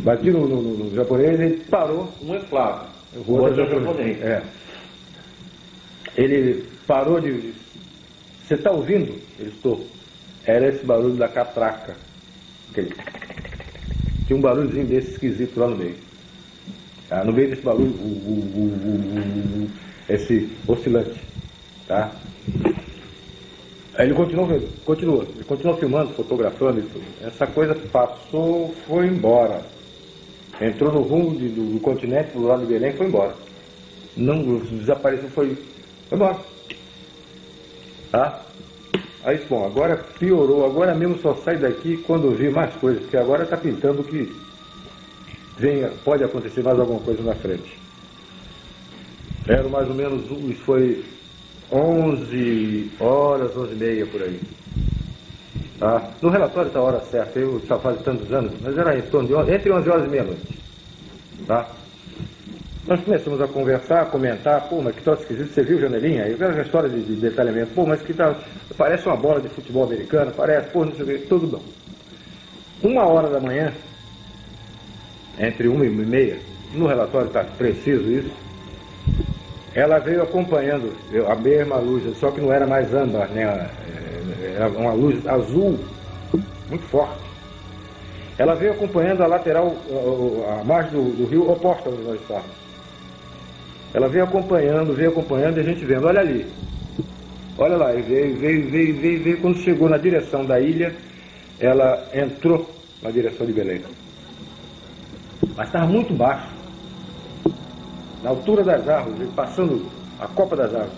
S2: bati no japonês e ele parou.
S1: Um é Flávio,
S2: o outro é japonês. É. Ele parou de... Você está ouvindo? Ele estou. Era esse barulho da catraca. Aquele... Tinha um barulhozinho desse esquisito lá no meio. Tá? No meio desse barulho, esse oscilante. Tá? Aí ele continuou filmando, fotografando e tudo. Essa coisa passou, foi embora. Entrou no rumo do continente, do lado de Belém, foi embora. Não desapareceu, foi embora. Tá? Aí, bom, agora piorou, agora mesmo só sai daqui quando eu vi mais coisas, porque agora está pintando que pode acontecer mais alguma coisa na frente. Era mais ou menos, isso foi 11 horas, 11h30 por aí. Tá? No relatório está a hora certa, eu já faz tantos anos, mas era em torno de entre 11 horas e meia-noite. Tá? Nós começamos a conversar, a comentar, pô, mas que troço esquisito, você viu, janelinha? Eu quero a história de detalhamento, pô, mas que tal, parece uma bola de futebol americano, parece, pô, não sei o que, tudo bom. 1h da manhã, entre 1h30, no relatório está preciso isso, ela veio acompanhando a mesma luz, só que não era mais âmbar, né? Era uma luz azul, muito forte. Ela veio acompanhando a lateral, a margem do rio oposta onde nós estávamos. Ela veio acompanhando e a gente vendo, olha ali. Olha lá, e veio, quando chegou na direção da ilha, ela entrou na direção de Belém. Mas estava muito baixo, na altura das árvores, passando a copa das árvores.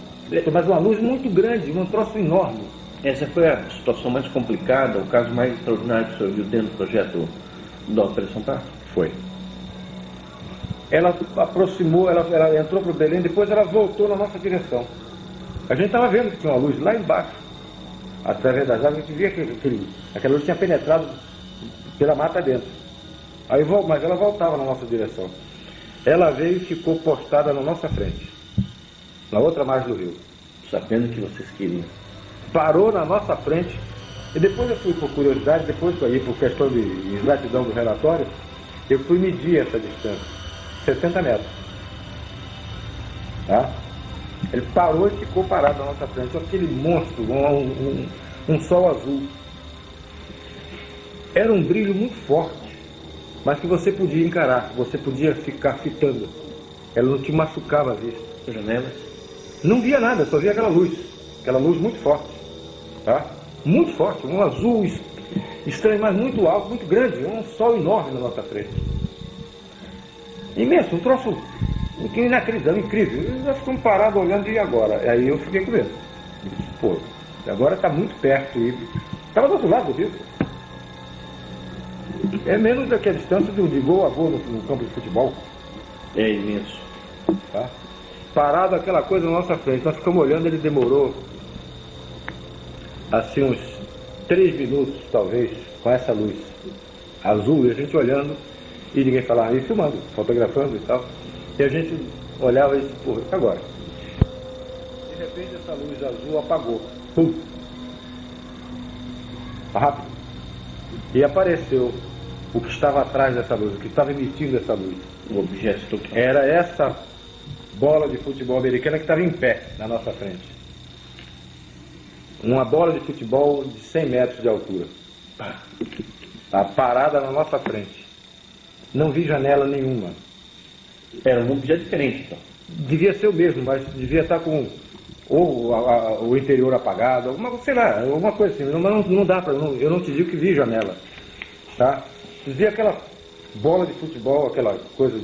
S2: Mas uma luz muito grande, um troço enorme.
S1: Essa foi a situação mais complicada, o caso mais extraordinário que o senhor viu dentro do projeto da Operação Prato?
S2: Foi. Ela aproximou, ela entrou para o Belém, depois ela voltou na nossa direção. A gente estava vendo que tinha uma luz lá embaixo, através das árvores, a gente via que aquela luz tinha penetrado pela mata dentro. Mas ela voltava na nossa direção. Ela veio e ficou postada na nossa frente, na outra margem do rio.
S1: Sabendo que vocês queriam.
S2: Parou na nossa frente, e depois eu fui por curiosidade, depois aí por questão de exatidão do relatório, eu fui medir essa distância. 60 metros. Tá? Ele parou e ficou parado na nossa frente. Aquele monstro, um sol azul. Era um brilho muito forte, mas que você podia encarar, você podia ficar fitando. Ela não te machucava a vista.
S1: Janelas?
S2: Não via nada, só via aquela luz muito forte. Tá? Muito forte, um azul estranho, mas muito alto, muito grande, um sol enorme na nossa frente. Imenso, um troço inacreditável, incrível. Nós ficamos parados olhando, e agora? Aí eu fiquei com medo. Pô, agora está muito perto. Estava do outro lado do rio. É menos do que a distância de gol a gol no campo de futebol.
S1: É imenso.
S2: Tá? Parado aquela coisa na nossa frente. Nós ficamos olhando, ele demorou assim uns 3 minutos, talvez, com essa luz azul, e a gente olhando. E ninguém falava, e filmando, fotografando e tal. E a gente olhava e disse, porra, agora? De repente essa luz azul apagou. Pum! Rápido. E apareceu o que estava atrás dessa luz, o que estava emitindo essa luz.
S1: O objeto que...
S2: Era essa bola de futebol americana que estava em pé na nossa frente. Uma bola de futebol de 100 metros de altura. Tá parada na nossa frente. Não vi janela nenhuma.
S1: Era um objeto diferente, então.
S2: Devia ser o mesmo, mas devia estar com o interior apagado, alguma coisa assim. Não dá para... Eu não te digo que vi janela. Tá? Vi aquela bola de futebol, aquela coisa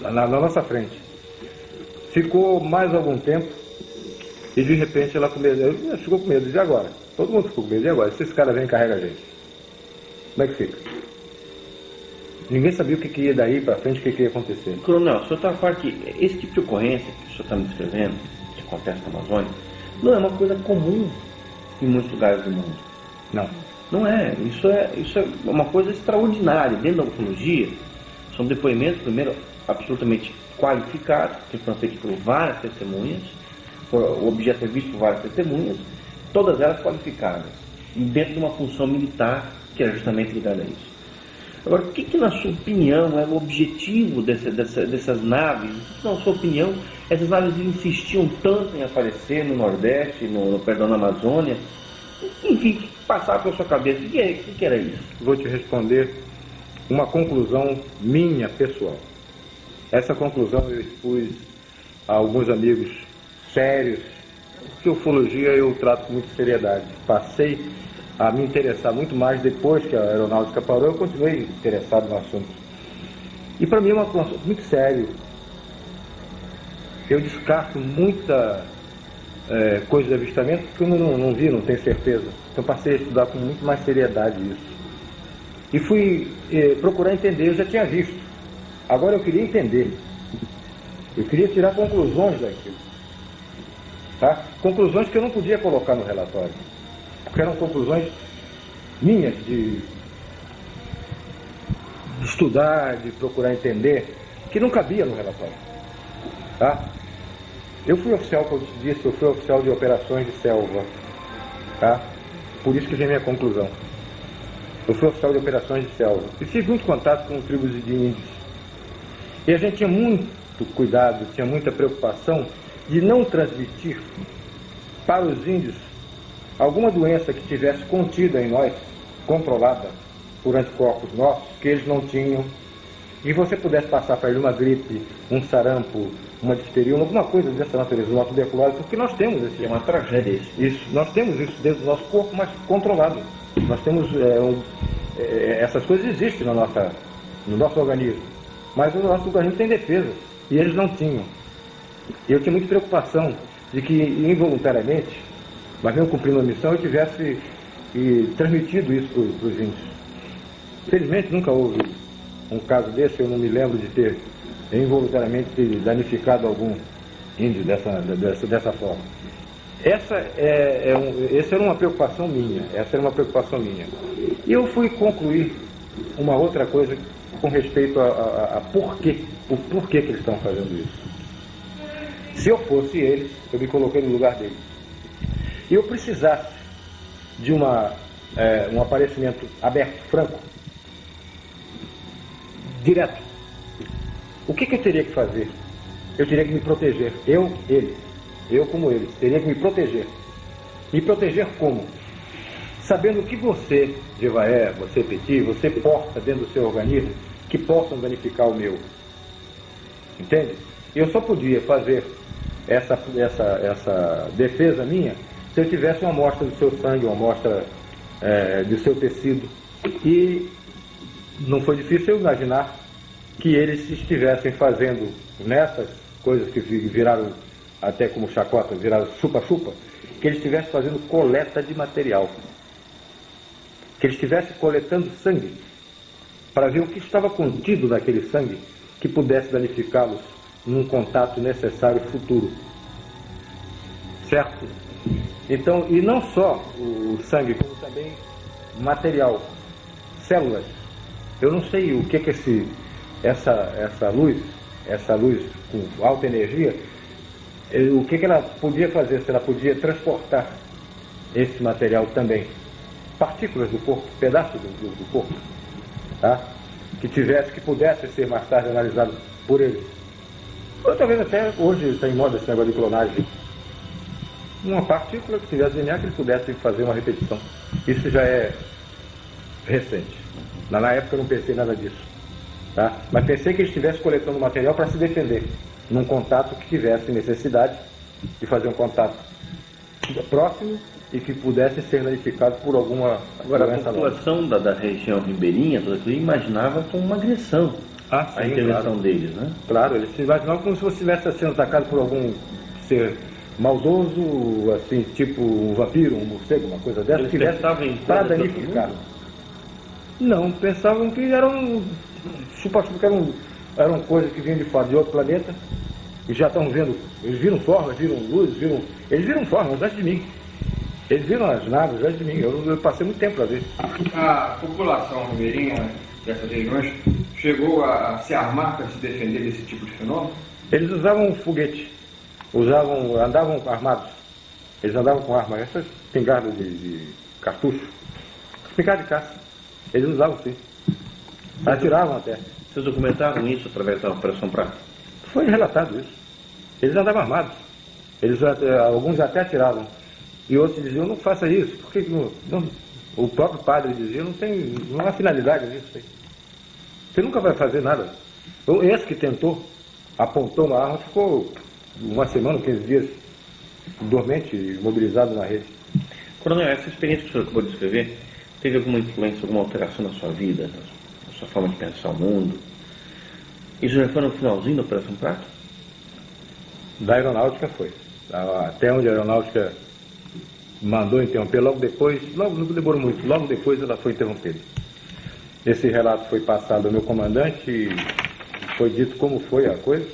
S2: na nossa frente. ficou mais algum tempo e de repente ela ficou com medo de agora. Todo mundo ficou com medo de agora. Se esse cara vem e carrega a gente, como é que fica? Ninguém sabia o que ia daí para frente, o que ia acontecer.
S1: Coronel, o senhor está falando que esse tipo de ocorrência que o senhor está me descrevendo, que acontece na Amazônia, não é uma coisa comum em muitos lugares do mundo.
S2: Não.
S1: Não é. Isso é uma coisa extraordinária. Dentro da ufologia, são depoimentos, primeiro, absolutamente qualificados, que foram feitos por várias testemunhas, o objeto é visto por várias testemunhas, todas elas qualificadas, dentro de uma função militar que é justamente ligada a isso. Agora, o que na sua opinião é o objetivo dessas naves? O que na sua opinião essas naves insistiam tanto em aparecer no Nordeste, na Amazônia? Enfim, o que passava pela sua cabeça? O que era isso?
S2: Vou te responder uma conclusão minha, pessoal. Essa conclusão eu expus a alguns amigos sérios, que ufologia eu trato com muita seriedade. Passei a me interessar muito mais depois que a aeronáutica parou, eu continuei interessado no assunto. E para mim é um assunto muito sério. Eu descarto muita coisa de avistamento que eu não vi, não tenho certeza. Então passei a estudar com muito mais seriedade isso. E fui procurar entender, eu já tinha visto. Agora eu queria entender. Eu queria tirar conclusões daquilo. Tá? Conclusões que eu não podia colocar no relatório. Porque eram conclusões minhas de estudar, de procurar entender, que não cabia no relatório. Tá? Eu fui oficial, como eu te disse, eu fui oficial de operações de selva. Tá? Por isso que vem a minha conclusão. Eu fui oficial de operações de selva. E tive muito contato com tribos de índios. E a gente tinha muito cuidado, tinha muita preocupação de não transmitir para os índios alguma doença que tivesse contida em nós, controlada por anticorpos nossos, que eles não tinham, e você pudesse passar para ele uma gripe, um sarampo, uma difteria, alguma coisa dessa natureza, uma tuberculose, porque nós temos esse...
S1: É uma tragédia
S2: isso. Nós temos isso dentro do nosso corpo, mas controlado. Nós temos... essas coisas existem no nosso organismo, mas o nosso organismo tem defesa, e eles não tinham. E eu tinha muita preocupação de que, involuntariamente, mas mesmo cumprindo a missão, eu tivesse transmitido isso para os índios. Felizmente nunca houve um caso desse, eu não me lembro de ter involuntariamente danificado algum índio dessa forma. Essa era uma preocupação minha, E eu fui concluir uma outra coisa com respeito a o porquê que eles estão fazendo isso. Se eu fosse eles, eu me coloquei no lugar deles. E eu precisasse de um aparecimento aberto, franco, direto. O que eu teria que fazer? Eu teria que me proteger. Eu como eles, teria que me proteger. Me proteger como? Sabendo o que você, Jevaé, você, Petit, você porta dentro do seu organismo que possam danificar o meu. Entende? Eu só podia fazer essa defesa minha se eu tivesse uma amostra do seu sangue, uma amostra do seu tecido. E não foi difícil eu imaginar que eles estivessem fazendo nessas coisas que viraram até como chacota, viraram chupa-chupa, que eles estivessem fazendo coleta de material. Que eles estivessem coletando sangue para ver o que estava contido naquele sangue que pudesse danificá-los num contato necessário futuro. Certo? Então, e não só o sangue, como também material, células. Eu não sei o que essa luz com alta energia, o que ela podia fazer, se ela podia transportar esse material também. Partículas do corpo, pedaços do corpo, tá? Que pudesse ser mais tarde analisado por eles. Ou talvez até hoje está em moda esse negócio de clonagem. Uma partícula que tivesse DNA que eles pudessem fazer uma repetição. Isso já é recente. Na época eu não pensei nada disso. Tá? Mas pensei que eles estivessem coletando material para se defender, num contato que tivesse necessidade de fazer um contato próximo e que pudesse ser danificado por alguma doença.
S1: A população da região ribeirinha, toda aquilo, imaginava como uma agressão.
S2: sim,
S1: a intervenção
S2: claro.
S1: deles, né?
S2: Claro, eles se imaginavam como se você estivesse sendo atacado por algum ser maldoso, assim, tipo um vampiro, um morcego, uma coisa dessa,
S1: Eles
S2: que tivesse
S1: pensavam em
S2: para
S1: coisas do
S2: danificar.
S1: mundo?
S2: Não, pensavam que eram eram coisas que vinham de fora, de outro planeta, e já estão vendo, eles viram formas, viram luz, eles viram formas antes de mim. Eles viram as naves antes de mim, eu passei muito tempo para ver.
S3: A população ribeirinha dessas regiões chegou a se armar para se defender desse tipo de fenômeno?
S2: Eles usavam foguete, andavam armados, eles andavam com arma, essas espingardas de cartucho, espingarda de caça, eles usavam sim, atiravam até.
S1: Vocês documentaram isso através da Operação Prato?
S2: Foi relatado isso. Eles andavam armados, alguns até atiravam, e outros diziam, não faça isso, porque o próprio padre dizia, não há finalidade nisso aí. Você nunca vai fazer nada. Esse que tentou, apontou uma arma, ficou uma semana, 15 dias, dormente, imobilizado na rede.
S1: Coronel, essa experiência que o senhor acabou de descrever, teve alguma influência, alguma alteração na sua vida, na sua forma de pensar o mundo? Isso já foi no finalzinho da Operação Prato?
S2: Da aeronáutica foi. Até onde a aeronáutica mandou interromper, logo depois, não demorou muito, logo depois ela foi interrompida. Esse relato foi passado ao meu comandante e foi dito como foi a coisa.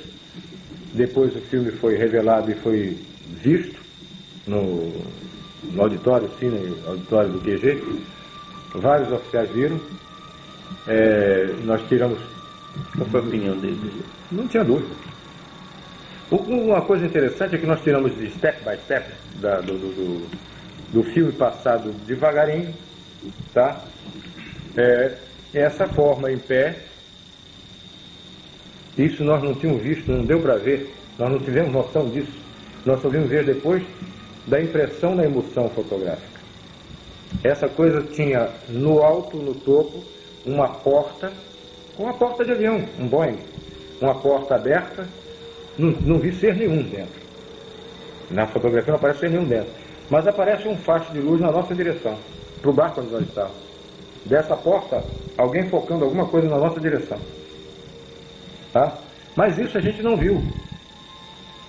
S2: Depois o filme foi revelado e foi visto no auditório, sim, no auditório do QG. Vários oficiais viram. Nós tiramos...
S1: Qual foi a opinião deles?
S2: Não tinha dúvida. Uma coisa interessante é que nós tiramos de step by step do filme passado devagarinho, tá? Essa forma em pé, isso nós não tínhamos visto, não deu para ver, nós não tivemos noção disso. Nós só vimos ver depois da impressão na emoção fotográfica. Essa coisa tinha no alto, no topo, uma porta de avião, um Boeing, uma porta aberta, não vi ser nenhum dentro. Na fotografia não aparece ser nenhum dentro, mas aparece um facho de luz na nossa direção, para o barco onde nós estávamos. Dessa porta, alguém focando alguma coisa na nossa direção. Tá? Mas isso a gente não viu.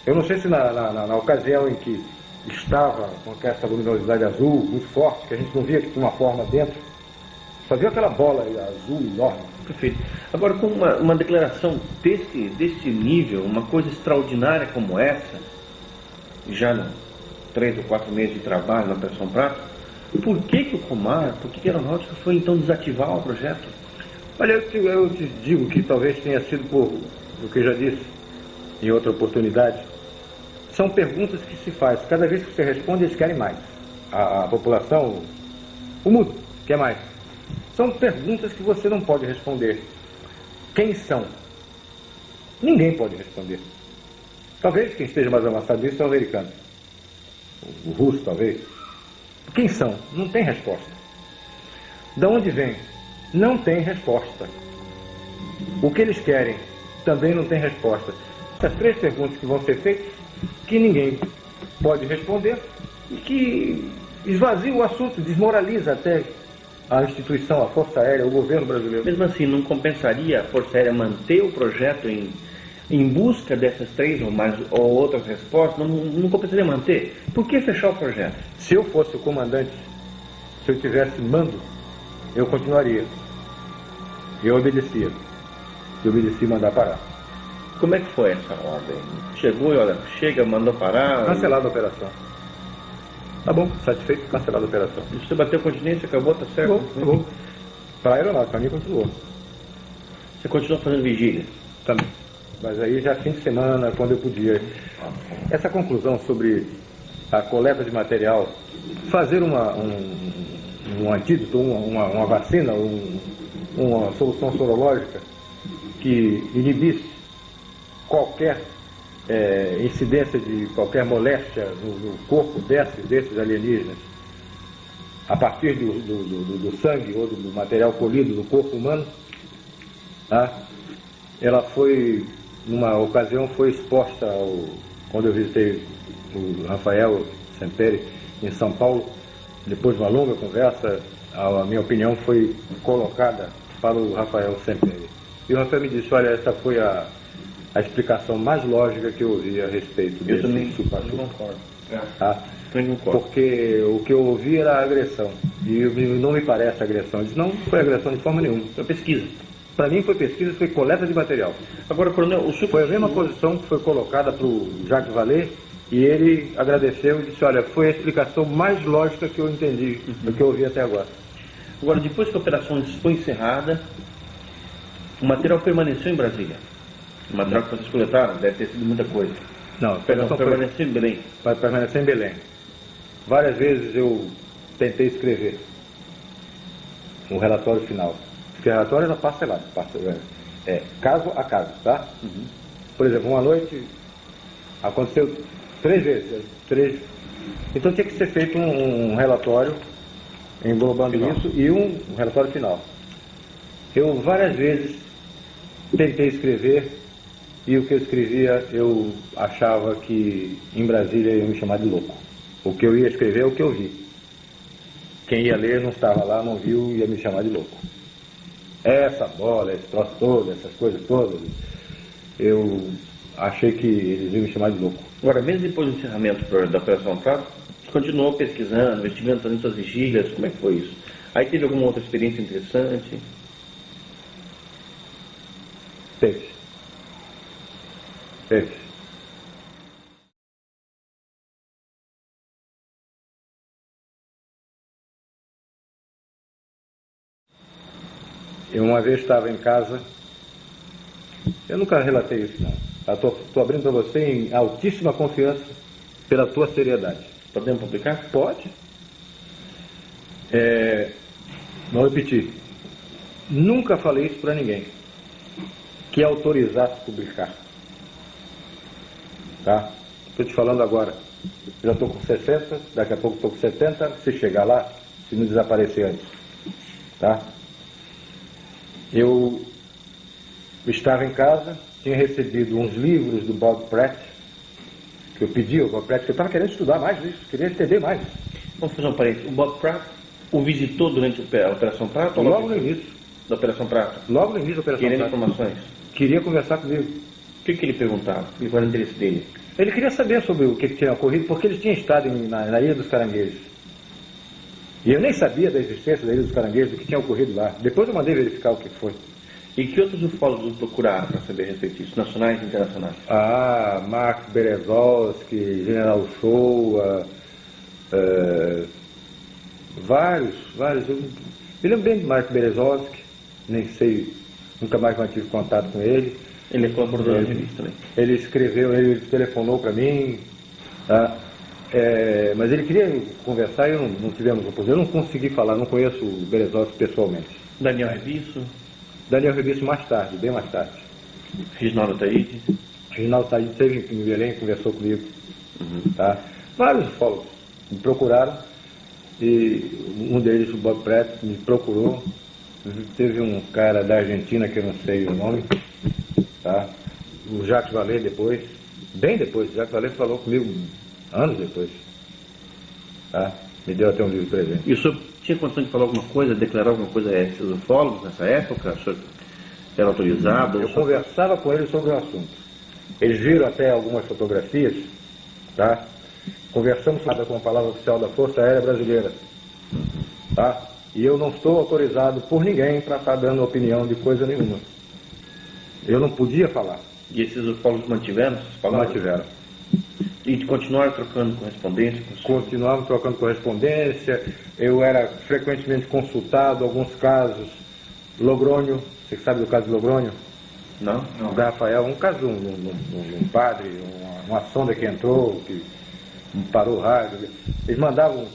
S2: Eu não sei se na ocasião em que estava com essa luminosidade azul muito forte, que a gente não via que tinha uma forma dentro, só viu aquela bola azul enorme.
S1: Perfeito. Agora, com uma declaração desse nível, uma coisa extraordinária como essa, já nos 3 ou 4 meses de trabalho na Operação Prato, por que o Comar, por que a Aeronáutica foi então desativar o projeto?
S2: Olha, eu te digo que talvez tenha sido por o que eu já disse em outra oportunidade. São perguntas que se faz. Cada vez que você responde, eles querem mais. A população, o mundo, quer mais. São perguntas que você não pode responder. Quem são? Ninguém pode responder. Talvez quem esteja mais avançado nisso é o americano. O russo, talvez. Quem são? Não tem resposta. De onde vem? Não tem resposta. O que eles querem? Também não tem resposta. Essas 3 perguntas que vão ser feitas, que ninguém pode responder e que esvazia o assunto, desmoraliza até a instituição, a Força Aérea, o governo brasileiro.
S1: Mesmo assim, não compensaria a Força Aérea manter o projeto em busca dessas 3 ou outras respostas? Não compensaria manter? Por que fechar o projeto?
S2: Se eu fosse o comandante, se eu tivesse mando, eu continuaria. Eu obedecia. Eu obedeci mandar parar.
S1: Como é que foi essa ordem? Chegou e olha, mandou parar?
S2: Cancelada a operação. Tá bom, satisfeito, cancelada a operação.
S1: Você bateu continência, acabou, tá certo?
S2: Acabou. Para a aeronáutica, para mim continuou.
S1: Você continuou fazendo vigília?
S2: Também. Mas aí já fim de semana, quando eu podia. Essa conclusão sobre a coleta de material, fazer um antídoto, uma vacina, uma solução sorológica que inibisse qualquer incidência de qualquer moléstia no corpo desses alienígenas, a partir do sangue ou do material colhido do corpo humano, tá? Ela foi, numa ocasião, foi exposta quando eu visitei o Rafael Semperi em São Paulo. Depois de uma longa conversa, a minha opinião foi colocada para o Rafael Semperi. E o Rafael me disse, olha, essa foi a explicação mais lógica que eu ouvi a respeito desse chupa-chupa.
S1: Concordo.
S2: Tá?
S1: Eu concordo.
S2: Porque o que eu ouvi era agressão. E não me parece agressão. Eu disse, não foi agressão de forma nenhuma.
S1: Foi pesquisa.
S2: Para mim foi pesquisa, foi coleta de material.
S1: Agora, coronel, o senhor...
S2: Foi a mesma posição que foi colocada para o Jacques Vallée, e ele agradeceu e disse, olha, foi a explicação mais lógica que eu entendi, do que eu ouvi até agora.
S1: Agora, depois que a operação foi encerrada, o material permaneceu em Brasília. O material que vocês coletaram deve ter sido muita coisa.
S2: Não, a operação
S1: permaneceu em Belém.
S2: Permaneceu em Belém. Várias vezes eu tentei escrever um relatório final. Porque o relatório era parcelado, caso a caso, tá?
S1: Uhum.
S2: Por exemplo, uma noite aconteceu 3 vezes. Então tinha que ser feito um relatório englobando
S1: final.
S2: isso e um relatório final. Eu várias vezes tentei escrever e o que eu escrevia eu achava que em Brasília iam me chamar de louco. O que eu ia escrever é o que eu vi. Quem ia ler não estava lá, não viu, ia me chamar de louco. Essa bola, esse troço todo, essas coisas todas, eu achei que eles iam me chamar de louco.
S1: Agora, mesmo depois do encerramento da Operação Prato, você continuou pesquisando, investigando, fazendo suas vigílias, como é que foi isso? Aí teve alguma outra experiência interessante?
S2: Teve. Eu uma vez estava em casa, eu nunca relatei isso não. Estou abrindo para você em altíssima confiança pela tua seriedade.
S1: Podemos publicar?
S2: Pode. Vou repetir. Nunca falei isso para ninguém que autorizasse publicar. Tá? Estou te falando agora. Já estou com 60, daqui a pouco estou com 70, se chegar lá, se não desaparecer antes. Tá? Eu estava em casa, tinha recebido uns livros do Bob Pratt, que eu pedi ao Bob Pratt, que eu estava querendo estudar mais isso, queria entender mais.
S1: Vamos fazer um parênteses. O Bob Pratt o visitou durante a Operação Prato?
S2: Logo no início.
S1: Da Operação Prato?
S2: Logo no início da Operação
S1: Prato.
S2: Prato.
S1: Querendo informações?
S2: Queria conversar comigo.
S1: O que ele perguntava? Qual era o interesse dele?
S2: Ele queria saber sobre o que tinha ocorrido, porque eles tinham estado na Ilha dos Caranguejos. E eu nem sabia da existência da Ilha dos Caranguejos, do que tinha ocorrido lá. Depois eu mandei verificar o que foi.
S1: E que outros ufólogos procuraram para saber a respeito disso, nacionais e internacionais?
S2: Mark Berezovsky, General Shoa, vários. Eu me lembro bem de Mark Berezovsky, nem sei, nunca mais mantive contato com ele.
S1: Ele é colaborador da revista também.
S2: Ele escreveu, ele telefonou para mim, tá? Mas ele queria conversar e não tivemos oportunidade. Eu não consegui falar, não conheço o Berezovsky pessoalmente.
S1: Daniel Rebisso?
S2: Daniel Rebisso mais tarde, bem mais tarde.
S1: Reginaldo Ataíde?
S2: Reginaldo Ataíde esteve em Belém, conversou comigo.
S1: Uhum.
S2: Tá? Vários ufólogos me procuraram e um deles, o Bob Pratt, me procurou. Teve um cara da Argentina que eu não sei o nome, tá? O Jacques Vallée depois, bem depois, o Jacques Vallée falou comigo anos depois, tá? Me deu até um livro de presente.
S1: E o senhor tinha condição de falar alguma coisa, declarar alguma coisa a esses ufólogos nessa época? O senhor era autorizado?
S2: Eu conversava com eles sobre o assunto. Eles viram até algumas fotografias, tá? Conversamos com a palavra oficial da Força Aérea Brasileira, tá? E eu não estou autorizado por ninguém para estar dando opinião de coisa nenhuma. Eu não podia falar.
S1: E esses ufólogos mantiveram essas palavras?
S2: Mantiveram.
S1: E continuaram trocando correspondência com o senhor?
S2: Continuávamos trocando correspondência. Eu era frequentemente consultado, alguns casos. Logrônio, você sabe do caso de Logrônio?
S1: Não?
S2: Não. Da Rafael, um caso de um padre, uma sonda que entrou, que parou o rádio. Eles mandavam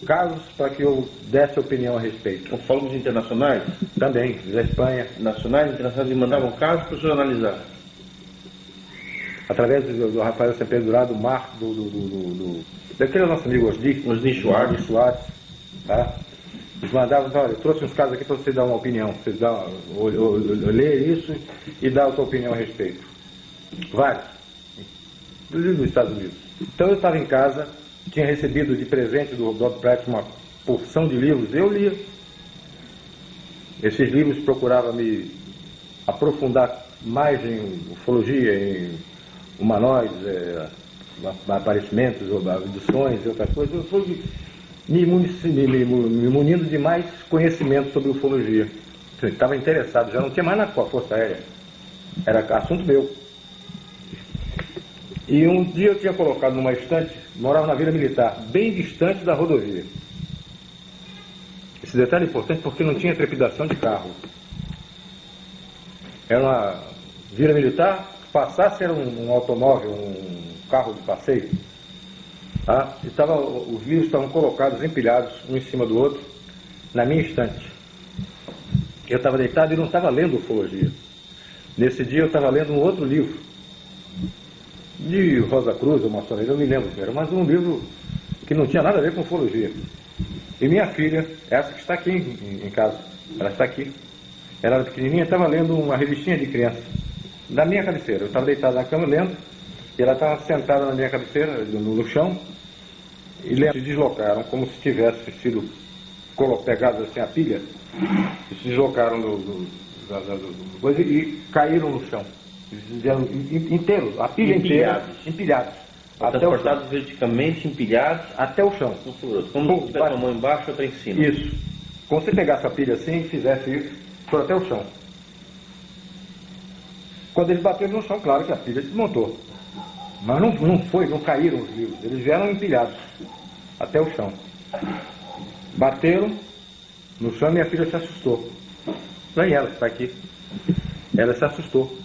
S2: casos para que eu desse opinião a respeito.
S1: Ufólogos internacionais?
S2: Também, da Espanha.
S1: Nacionais e internacionais, e mandavam casos para o senhor analisar?
S2: Através do Rafael Sepedurado, do Marco, daquele nosso amigo Osni Schwartz, tá? Eles mandavam, olha, eu trouxe uns casos aqui para você dar uma opinião, você ler isso e dar a sua opinião a respeito. Vários, inclusive nos Estados Unidos. Então eu estava em casa, tinha recebido de presente do Bob Pratt uma porção de livros, eu lia. Esses livros procuravam me aprofundar mais em ufologia, em humanoides, aparecimentos, abduções e outras coisas, eu fui me munindo de mais conhecimento sobre ufologia. Eu estava interessado, já não tinha mais na Força Aérea, era assunto meu. E um dia eu tinha colocado numa estante, morava na Vila Militar, bem distante da rodovia. Esse detalhe é importante porque não tinha trepidação de carro. Era uma Vila Militar, passasse era um automóvel, um carro de passeio. Tá? E os livros estavam colocados, empilhados, um em cima do outro, na minha estante. Eu estava deitado e não estava lendo ufologia. Nesse dia eu estava lendo um outro livro, de Rosa Cruz ou maçonaria, eu não me lembro que era, mas um livro que não tinha nada a ver com ufologia. E minha filha, essa que está aqui em casa, ela está aqui, ela era pequenininha, estava lendo uma revistinha de criança, na minha cabeceira. Eu estava deitado na cama lendo, e ela estava sentada na minha cabeceira, no chão, e se deslocaram como se tivesse sido pegados assim a pilha, e se deslocaram coisa e caíram no chão. Inteiros, a pilha inteira, empilhados.
S1: Transportados verticalmente, empilhados
S2: até o chão.
S1: Como se tivesse uma mão embaixo e outra em cima.
S2: Isso. Como se você pegasse a pilha assim e fizesse isso, foi até o chão. Quando eles bateram no chão, claro que a pilha desmontou. Mas não caíram os livros, eles vieram empilhados até o chão. Bateram no chão e minha filha se assustou. Não é ela que está aqui. Ela se assustou.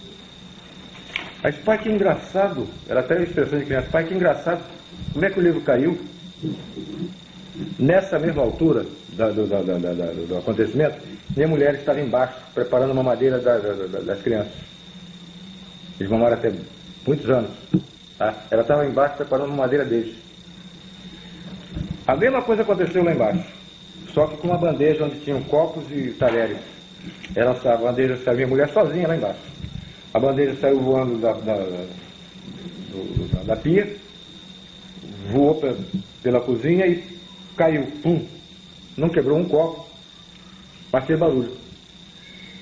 S2: Mas, pai, que engraçado. Era até a expressão de criança. Pai, que engraçado. Como é que o livro caiu? Nessa mesma altura do acontecimento, minha mulher estava embaixo, preparando uma madeira das crianças. Eles mamaram até muitos anos. Tá? Ela estava embaixo preparando uma madeira deles. A mesma coisa aconteceu lá embaixo. Só que com uma bandeja onde tinham copos e talheres. A bandeja saiu, minha mulher sozinha lá embaixo. A bandeja saiu voando da pia, voou pela cozinha e caiu. Pum! Não quebrou um copo, mas fez barulho.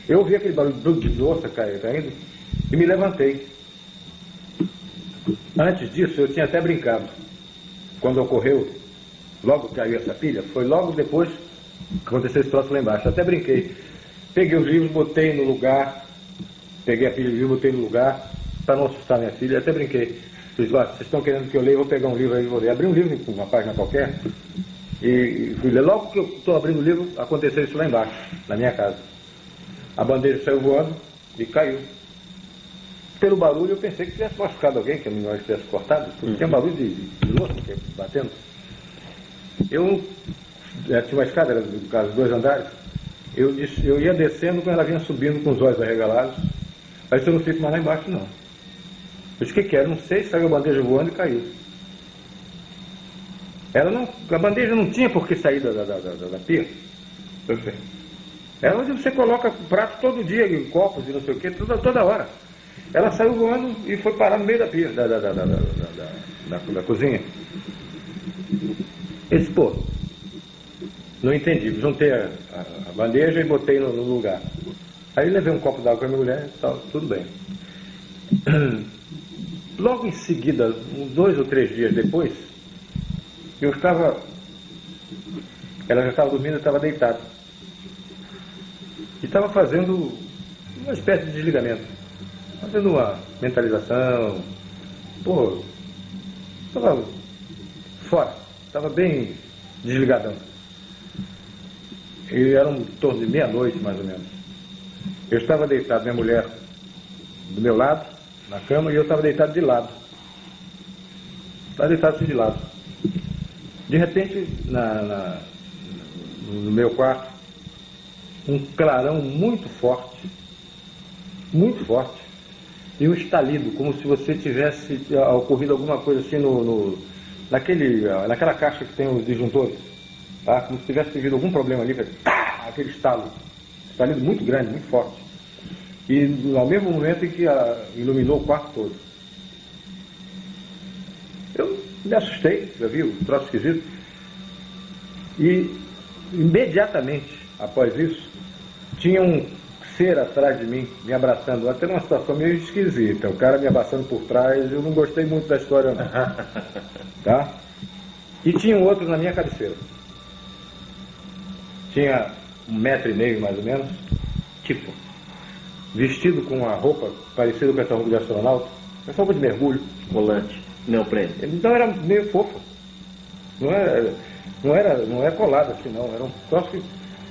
S2: Eu ouvi aquele barulho de louça caindo e me levantei. Antes disso, eu tinha até brincado. Quando ocorreu, logo caiu essa pilha, foi logo depois que aconteceu esse troço lá embaixo. Até brinquei. Peguei os livros, botei no lugar. Peguei a pilha de livro, botei no lugar, para não assustar minha filha, até brinquei. Disse, vocês estão querendo que eu leia, eu vou pegar um livro aí e vou ler. Abri um livro com uma página qualquer e fui ler. Logo que eu estou abrindo o livro, aconteceu isso lá embaixo, na minha casa. A bandeja saiu voando e caiu. Pelo barulho eu pensei que tivesse machucado alguém, que a minha tivesse cortado, porque tinha barulho de louça batendo. Eu tinha uma escada, era no caso, 2 andares, eu ia descendo quando ela vinha subindo com os olhos arregalados. Aí eu não fico mais lá embaixo, não. Eu disse, o que era? Não sei, saiu a bandeja voando e caiu. A bandeja não tinha por que sair da pia. Perfeito. É onde você coloca prato todo dia, em copos e não sei o que, toda hora. Ela saiu voando e foi parar no meio da pia, da cozinha. Eu disse, pô, não entendi. Juntei a bandeja e botei no lugar. Aí levei um copo d'água com a minha mulher e tal, tudo bem. Logo em seguida, uns 2 ou 3 dias depois, ela já estava dormindo, eu estava deitado. E estava fazendo uma espécie de desligamento. Fazendo uma mentalização. Pô, estava fora, estava bem desligadão. E era em torno de meia-noite, mais ou menos. Eu estava deitado, minha mulher do meu lado, na cama, e eu estava deitado de lado. Estava deitado assim de lado. De repente, no meu quarto, um clarão muito forte, e um estalido, como se você tivesse ocorrido alguma coisa assim naquela caixa que tem os disjuntores, tá? Como se tivesse tido algum problema ali, aquele estalido muito grande, muito forte. E ao mesmo momento em que iluminou o quarto todo. Eu me assustei, já vi o troço esquisito. E imediatamente após isso, tinham cera atrás de mim, me abraçando, até numa situação meio esquisita. O cara me abraçando por trás, eu não gostei muito da história, não. Tá? E tinha um outro na minha cabeceira. Tinha 1,5 m mais ou menos, tipo, vestido com uma roupa parecida com essa roupa de astronauta, essa roupa de mergulho.
S1: Volante, neoprene.
S2: Então era meio fofo. Não era colado assim, não. Era um troço que,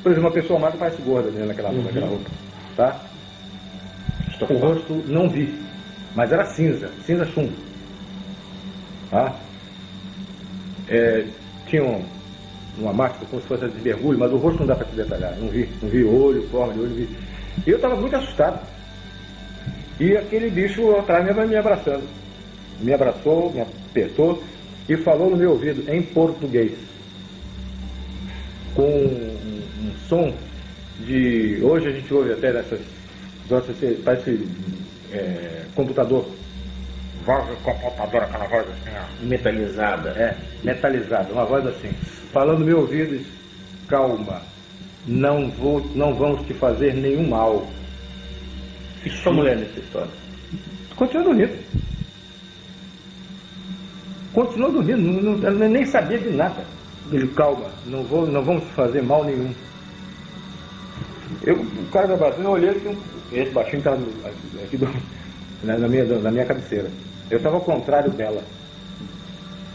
S2: por exemplo, uma pessoa magra parece gorda dentro daquela roupa. Tá? O rosto não vi, mas era cinza chumbo. Tá? Tinha uma máscara como se fosse de mergulho, mas o rosto não dá para se detalhar. Não vi olho, forma de olho, não vi. E eu estava muito assustado. E aquele bicho atrás me abraçando. Me abraçou, me apertou e falou no meu ouvido em português, com um som de... Hoje a gente ouve até nessas... Parece computador. Voz de computador, aquela voz assim, ó.
S1: Metalizada.
S2: Metalizada, uma voz assim. Falando no meu ouvido, calma, não vamos te fazer nenhum mal.
S1: E sua mulher nessa história?
S2: Continua dormindo. Ela nem sabia de nada. Ele, calma, não vamos te fazer mal nenhum. O cara me abraçou, eu olhei que esse baixinho estava aqui na minha cabeceira. Eu estava ao contrário dela.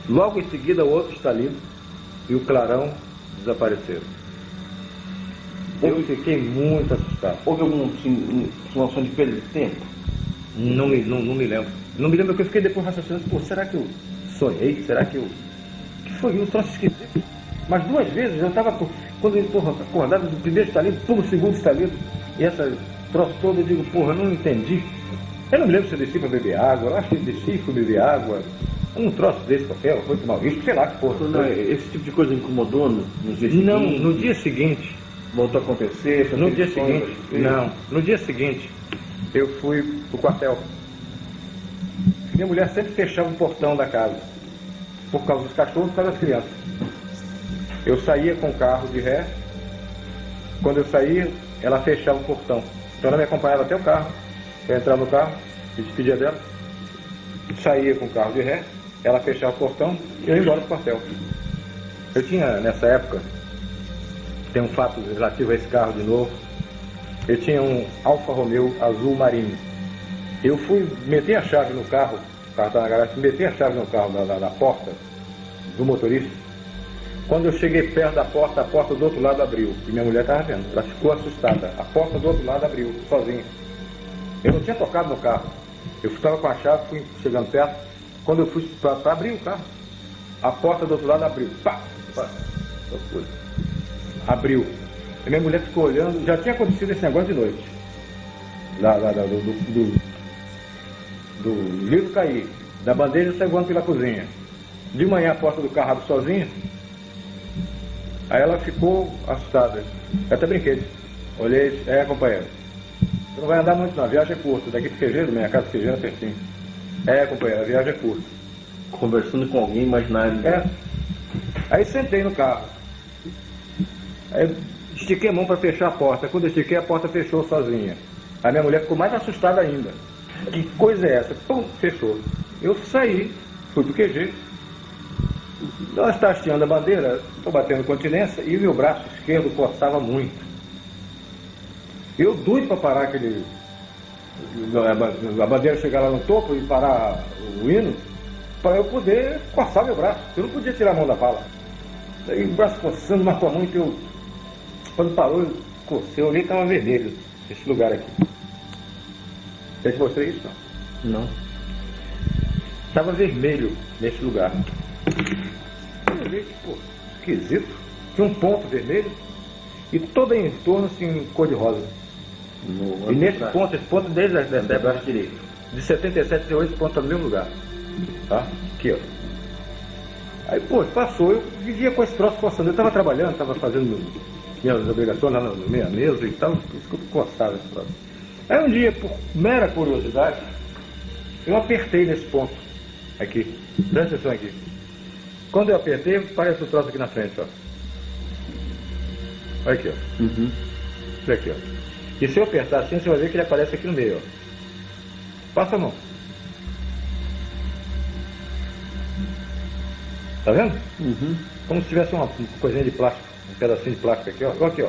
S2: Logo em seguida, o outro estalido e o clarão desapareceram. Eu fiquei muito assustado.
S1: Houve alguma situação de perda de tempo?
S2: Não me lembro. Não me lembro porque eu fiquei depois raciocinando, pô, será que eu sonhei? Será que eu... que foi um troço esquisito? Mas 2 vezes eu estava, quando eu estou acordado do primeiro estalido, pulo o segundo estalido, e essa troço todo, eu digo, porra, eu não entendi. Eu não me lembro se eu desci para beber água, eu acho que eu desci e fui beber água. Um troço desse qualquer, foi tomar risco, sei lá que porra.
S1: Esse tipo de coisa incomodou nos dias seguintes?
S2: Não, no dia seguinte.
S1: Voltou a acontecer?
S2: No dia seguinte, não. No dia seguinte, eu fui pro quartel. Minha mulher sempre fechava o portão da casa, por causa dos cachorros e por causa das crianças. Eu saía com o carro de ré, quando eu saía, ela fechava o portão. Então ela me acompanhava até o carro, eu entrava no carro, me despedia dela, saía com o carro de ré, ela fechava o portão e eu ia embora pro quartel. Eu tinha, nessa época, tem um fato relativo a esse carro de novo, eu tinha um Alfa Romeo azul marinho. Eu fui meter a chave no carro, o carro estava na garagem, meti a chave no carro, na porta do motorista. Quando eu cheguei perto da porta, a porta do outro lado abriu. E minha mulher estava vendo, ela ficou assustada. A porta do outro lado abriu, sozinha. Eu não tinha tocado no carro. Eu estava com a chave, fui chegando perto. Quando eu fui para abrir o carro, a porta do outro lado abriu. Pá! Abriu. E minha mulher ficou olhando, já tinha acontecido esse negócio de noite. Do livro cair, da bandeja sair voando pela cozinha. De manhã a porta do carro abre sozinha. Aí ela ficou assustada. Eu até brinquei. Olhei, companheiro, você não vai andar muito não, a viagem é curta. Daqui pro Quejeiro, minha casa Quejeiro é pertinho. Companheiro, a viagem é curta.
S1: Conversando com alguém imaginário.
S2: Aí sentei no carro. Aí estiquei a mão para fechar a porta. Quando eu estiquei, a porta fechou sozinha. A minha mulher ficou mais assustada ainda. Que coisa é essa? Pum, fechou. Eu saí, fui pro QG. Nós está hasteando a bandeira, estou batendo continência e o meu braço esquerdo coçava muito. Eu doido para parar a bandeira chegar lá no topo e parar o hino, para eu poder coçar meu braço. Eu não podia tirar a mão da bala. Daí o braço coçando, mas com a mão que eu... Quando parou, eu cocei, eu olhei que estava vermelho, esse lugar aqui. Eu te mostrei isso, não?
S1: Não.
S2: Estava vermelho nesse lugar. Eu olhei, pô, esquisito. Tinha um ponto vermelho e todo em torno, assim, cor de rosa. E nesse ponto, esse ponto desde essa época direito. De 77 a 8 pontos no mesmo lugar. Tá? Aqui, ó. Aí, pô, passou, eu vivia com esse troço coçando. Eu estava trabalhando, estava fazendo minhas obrigações lá na minha mesa e tal, por isso que eu coçava esse troço. Aí um dia, por mera curiosidade, eu apertei nesse ponto. Aqui. Presta atenção aqui. Quando eu apertei, parece o troço aqui na frente, ó. Olha aqui, ó. Isso aqui, ó. E se eu apertar assim, você vai ver que ele aparece aqui no meio, ó. Passa a mão. Tá vendo?
S1: Uhum.
S2: Como se tivesse uma coisinha de plástico, um pedacinho de plástico aqui, ó. Igual aqui, ó.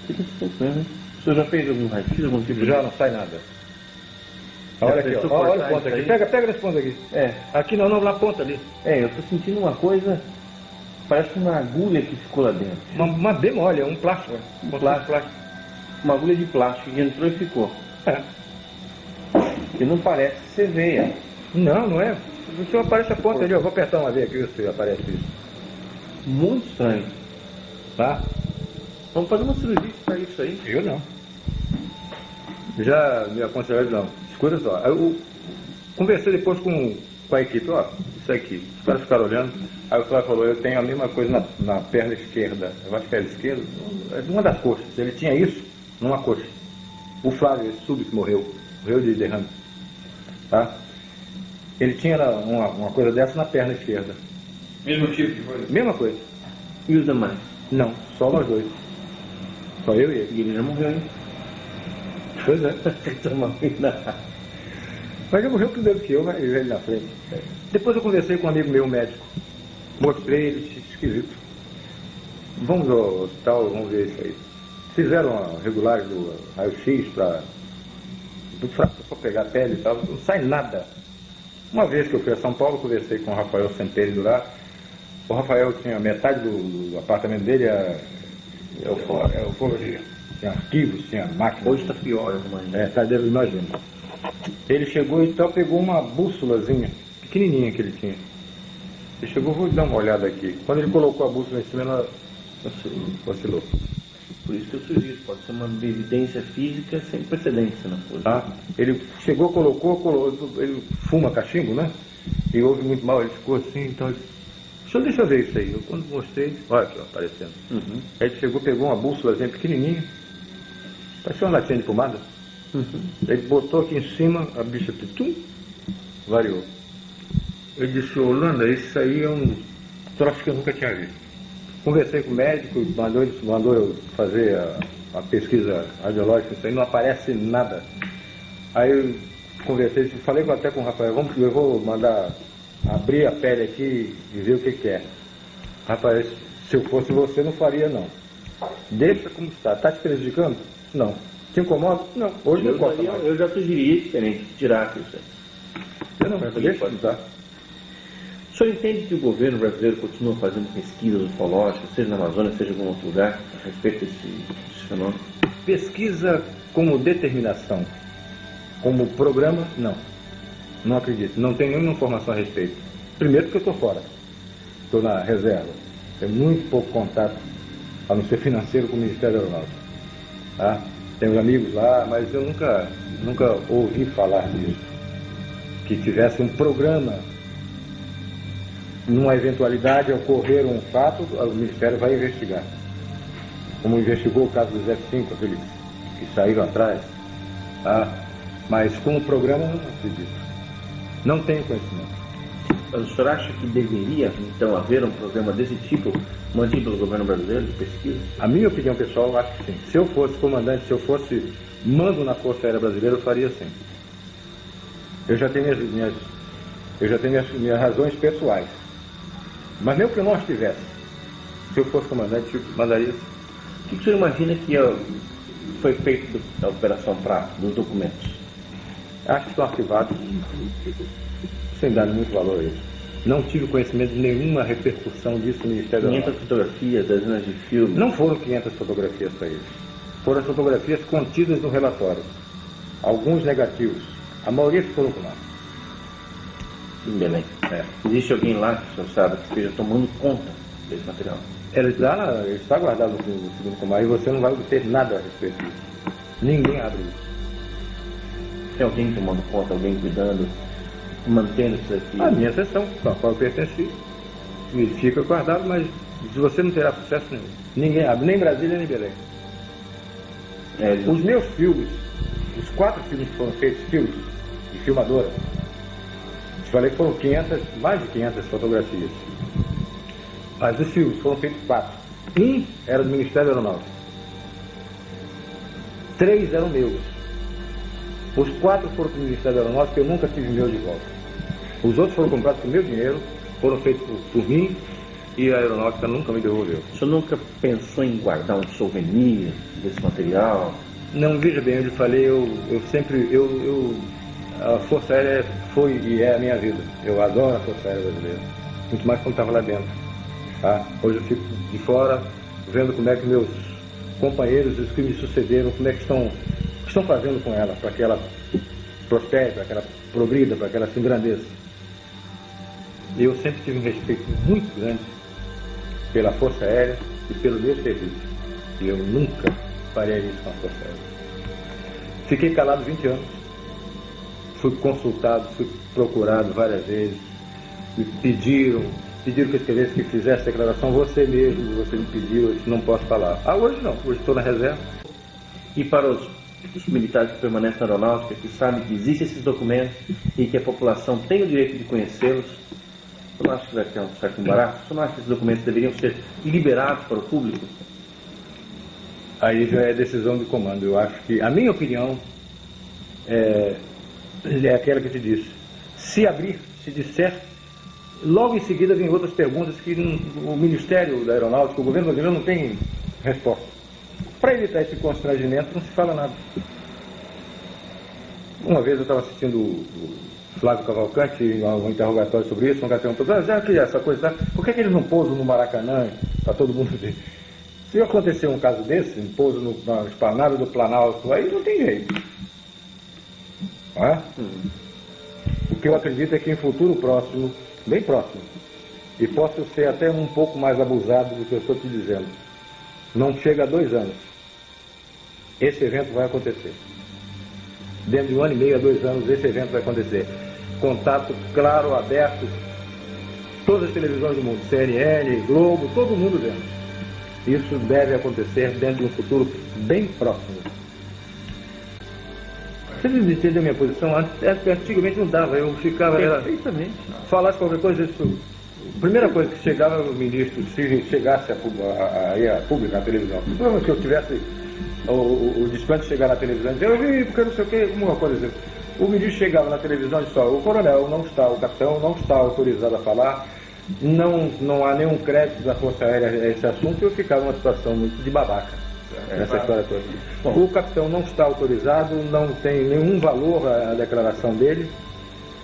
S1: Que interessante, né? O senhor já fez algum raio-x, algum tipo de...
S2: Já não sai nada. Olha aqui, ó. Olha o ponto aqui. Pega nesse ponto aqui.
S1: É.
S2: Aqui não, na ponta ali.
S1: É, eu tô sentindo uma coisa... Parece uma agulha que ficou lá dentro.
S2: Uma bem mole, é um plástico.
S1: Um plástico. Uma agulha de plástico que entrou e ficou.
S2: É.
S1: E não parece ser veia.
S2: Não, não é. O senhor aparece a ponta ali, eu vou apertar uma vez aqui, se aparece isso.
S1: Muito estranho.
S2: Tá?
S1: Vamos fazer uma cirurgia para isso aí.
S2: Eu não. Já me aconselharam, não. Escuta só. Eu conversei depois com a equipe, ó, isso aqui. Os caras ficaram olhando. Aí o cara falou, eu tenho a mesma coisa na perna esquerda. Eu acho que era esquerda. Uma das coxas. Ele tinha isso numa coxa. O Flávio, esse sub que morreu de derrame. Tá? Ele tinha uma coisa dessa na perna esquerda.
S3: Mesmo tipo de coisa?
S2: Mesma coisa.
S1: E os demais?
S2: Não, só nós dois. Só eu e ele.
S1: E ele já morreu, hein?
S2: Pois é.
S1: Não.
S2: Mas ele morreu primeiro que eu, mas ele na frente. Depois eu conversei com um amigo meu, médico. Mostrei ele, esquisito. Vamos ao hospital, vamos ver isso aí. Fizeram a regulagem do raio-x para pegar a pele e tal. Não sai nada. Uma vez que eu fui a São Paulo, conversei com o Rafael Semperi lá. O Rafael tinha metade do apartamento dele, é ufologia. Tinha arquivos, tinha máquina.
S1: Hoje está pior, eu imagino.
S2: É, tá, deve imaginar. Ele chegou e tal, pegou uma bússolazinha, pequenininha que ele tinha. Ele chegou, vou dar uma olhada aqui. Quando ele colocou a bússola em cima, ela vacilou.
S1: Por isso que eu sugiro, pode ser uma evidência física sem precedência na coisa.
S2: Tá? Ele chegou, colocou, ele fuma cachimbo, né? E ouve muito mal, ele ficou assim, então... Deixa eu ver isso aí. Eu quando mostrei, olha aqui, ó, aparecendo.
S1: Uhum.
S2: Aí ele chegou, pegou uma bússolazinha pequenininha, parecia uma latinha de pomada.
S1: Uhum.
S2: Ele botou aqui em cima, a bicha tum, variou. Ele disse, Holanda, isso aí é um troço que eu nunca tinha visto. Conversei com o médico, mandou eu fazer a pesquisa radiológica, isso aí não aparece nada. Aí eu conversei, falei até com o Rafael, eu vou mandar abrir a pele aqui e ver o que é. Rafael, se eu fosse você, não faria não. Deixa como está. Está te prejudicando? Não. Te incomoda? Não. Hoje não incomoda mais.
S1: Eu já sugeri diferente, tirar isso aí.
S2: Eu não, deixa como está.
S1: O senhor entende que o governo brasileiro continua fazendo pesquisas ufológicas, seja na Amazônia, seja em algum outro lugar, a respeito desse fenômeno?
S2: Pesquisa como determinação, como programa, não. Não acredito. Não tenho nenhuma informação a respeito. Primeiro porque eu estou fora. Estou na reserva. Tenho muito pouco contato, a não ser financeiro, com o Ministério Aeronáutico. Tá? Tenho amigos lá, mas eu nunca ouvi falar disso. Que tivesse um programa, numa eventualidade, ocorrer um fato, o Ministério vai investigar. Como investigou o caso dos F-5, aqueles que saíram atrás. Tá? Mas como programa, eu não acredito. Não tenho conhecimento.
S1: Mas o senhor acha que deveria, então, haver um programa desse tipo mantido pelo governo brasileiro de pesquisa?
S2: A minha opinião pessoal, eu acho que sim. Se eu fosse comandante, se eu fosse mando na Força Aérea Brasileira, eu faria sim. Eu já tenho minhas razões pessoais. Mas mesmo que eu não as tivesse, se eu fosse comandante, eu mandaria sim.
S1: O que o senhor imagina que foi feito da Operação Prato, dos documentos?
S2: Acho que estão arquivados, sem dar muito valor a isso. Não tive conhecimento de nenhuma repercussão disso no Ministério
S1: 500 fotografias, dezenas de filmes.
S2: Não foram 500 fotografias para eles. Foram as fotografias contidas no relatório. Alguns negativos. A maioria ficou com nós.
S1: Em Belém.
S2: É.
S1: Existe alguém lá que o senhor sabe que esteja tomando conta desse material?
S2: Ele está guardado no segundo comando e você não vai obter nada a respeito disso. Ninguém abre isso.
S1: Tem alguém tomando conta, alguém cuidando, mantendo isso aqui?
S2: A minha seção, com a qual eu pertenci, fica guardado, mas se você não terá sucesso nenhum. Ninguém abre, nem Brasília, nem Belém. Os meus filmes, os 4 filmes que foram feitos, filmes de filmadora, te falei que foram mais de 500 fotografias. Mas os filmes foram feitos 4. Um era do Ministério Aeronáutico. 3 eram meus. Os 4 foram para o Ministério da Aeronáutica, eu nunca tive meu de volta. Os outros foram comprados com meu dinheiro, foram feitos por mim, e a Aeronáutica nunca me devolveu.
S1: O senhor nunca pensou em guardar um souvenir desse material?
S2: Não, veja bem, eu lhe falei, a Força Aérea foi e é a minha vida. Eu adoro a Força Aérea Brasileira, muito mais quando estava lá dentro. Tá? Hoje eu fico de fora, vendo como é que meus companheiros, os que me sucederam, como é que estão fazendo com ela, para que ela prospere, para que ela progrida, para que ela se engrandeça. Eu sempre tive um respeito muito grande pela Força Aérea e pelo meu serviço. E eu nunca faria isso com a Força Aérea. Fiquei calado 20 anos. Fui consultado, fui procurado várias vezes. Me pediram que eu escrevesse, que fizesse declaração. Você me pediu, eu disse, não posso falar. Hoje não, hoje estou na reserva.
S1: E para os militares que permanecem na aeronáutica, que sabem que existem esses documentos e que a população tem o direito de conhecê-los, você não acha que vai ter um certo embaraço? Você não acha que esses documentos deveriam ser liberados para o público?
S2: Aí já é decisão de comando. Eu acho que, a minha opinião, é aquela que eu te disse. Se abrir, se disser, logo em seguida vem outras perguntas que o Ministério da Aeronáutica, o governo brasileiro não tem resposta. Para evitar esse constrangimento, não se fala nada. Uma vez eu estava assistindo o Flávio Cavalcante, um interrogatório sobre isso, um cara perguntou, já que essa coisa, por que eles não pousam no Maracanã, para todo mundo ver? Se acontecer um caso desse, um pouso na esplanada do Planalto, aí não tem jeito. Não é? O que eu acredito é que em futuro próximo, bem próximo, e posso ser até um pouco mais abusado do que eu estou te dizendo, não chega a 2 anos, esse evento vai acontecer. Dentro de 1 ano e meio a 2 anos, esse evento vai acontecer. Contato claro, aberto, todas as televisões do mundo, CNN, Globo, todo mundo vendo. Isso deve acontecer dentro de um futuro bem próximo. Você entendeu a minha posição? Antigamente não dava, eu ficava...
S1: Perfeitamente.
S2: Falasse qualquer coisa, isso... A primeira coisa que chegava o ministro, se chegasse a público, na televisão, se eu tivesse o desplante chegar na televisão, eu vi, porque não sei o que, alguma coisa assim. O ministro chegava na televisão e disse, o coronel não está, o capitão não está autorizado a falar, não há nenhum crédito da Força Aérea a esse assunto, e eu ficava numa situação muito de babaca nessa história toda. Bom, o capitão não está autorizado, não tem nenhum valor a declaração dele.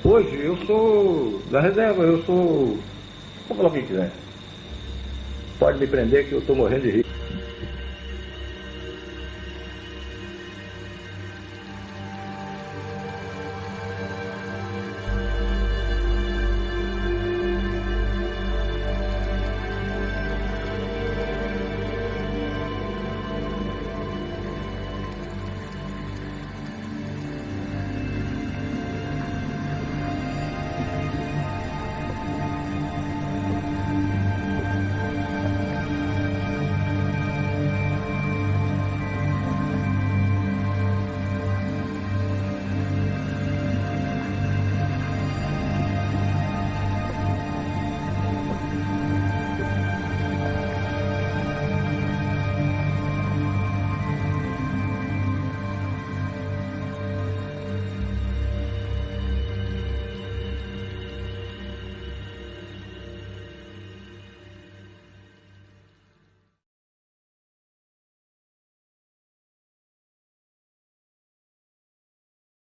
S2: Hoje eu sou da reserva, eu sou... Vou falar o que quiser. Pode me prender que eu estou morrendo de rir.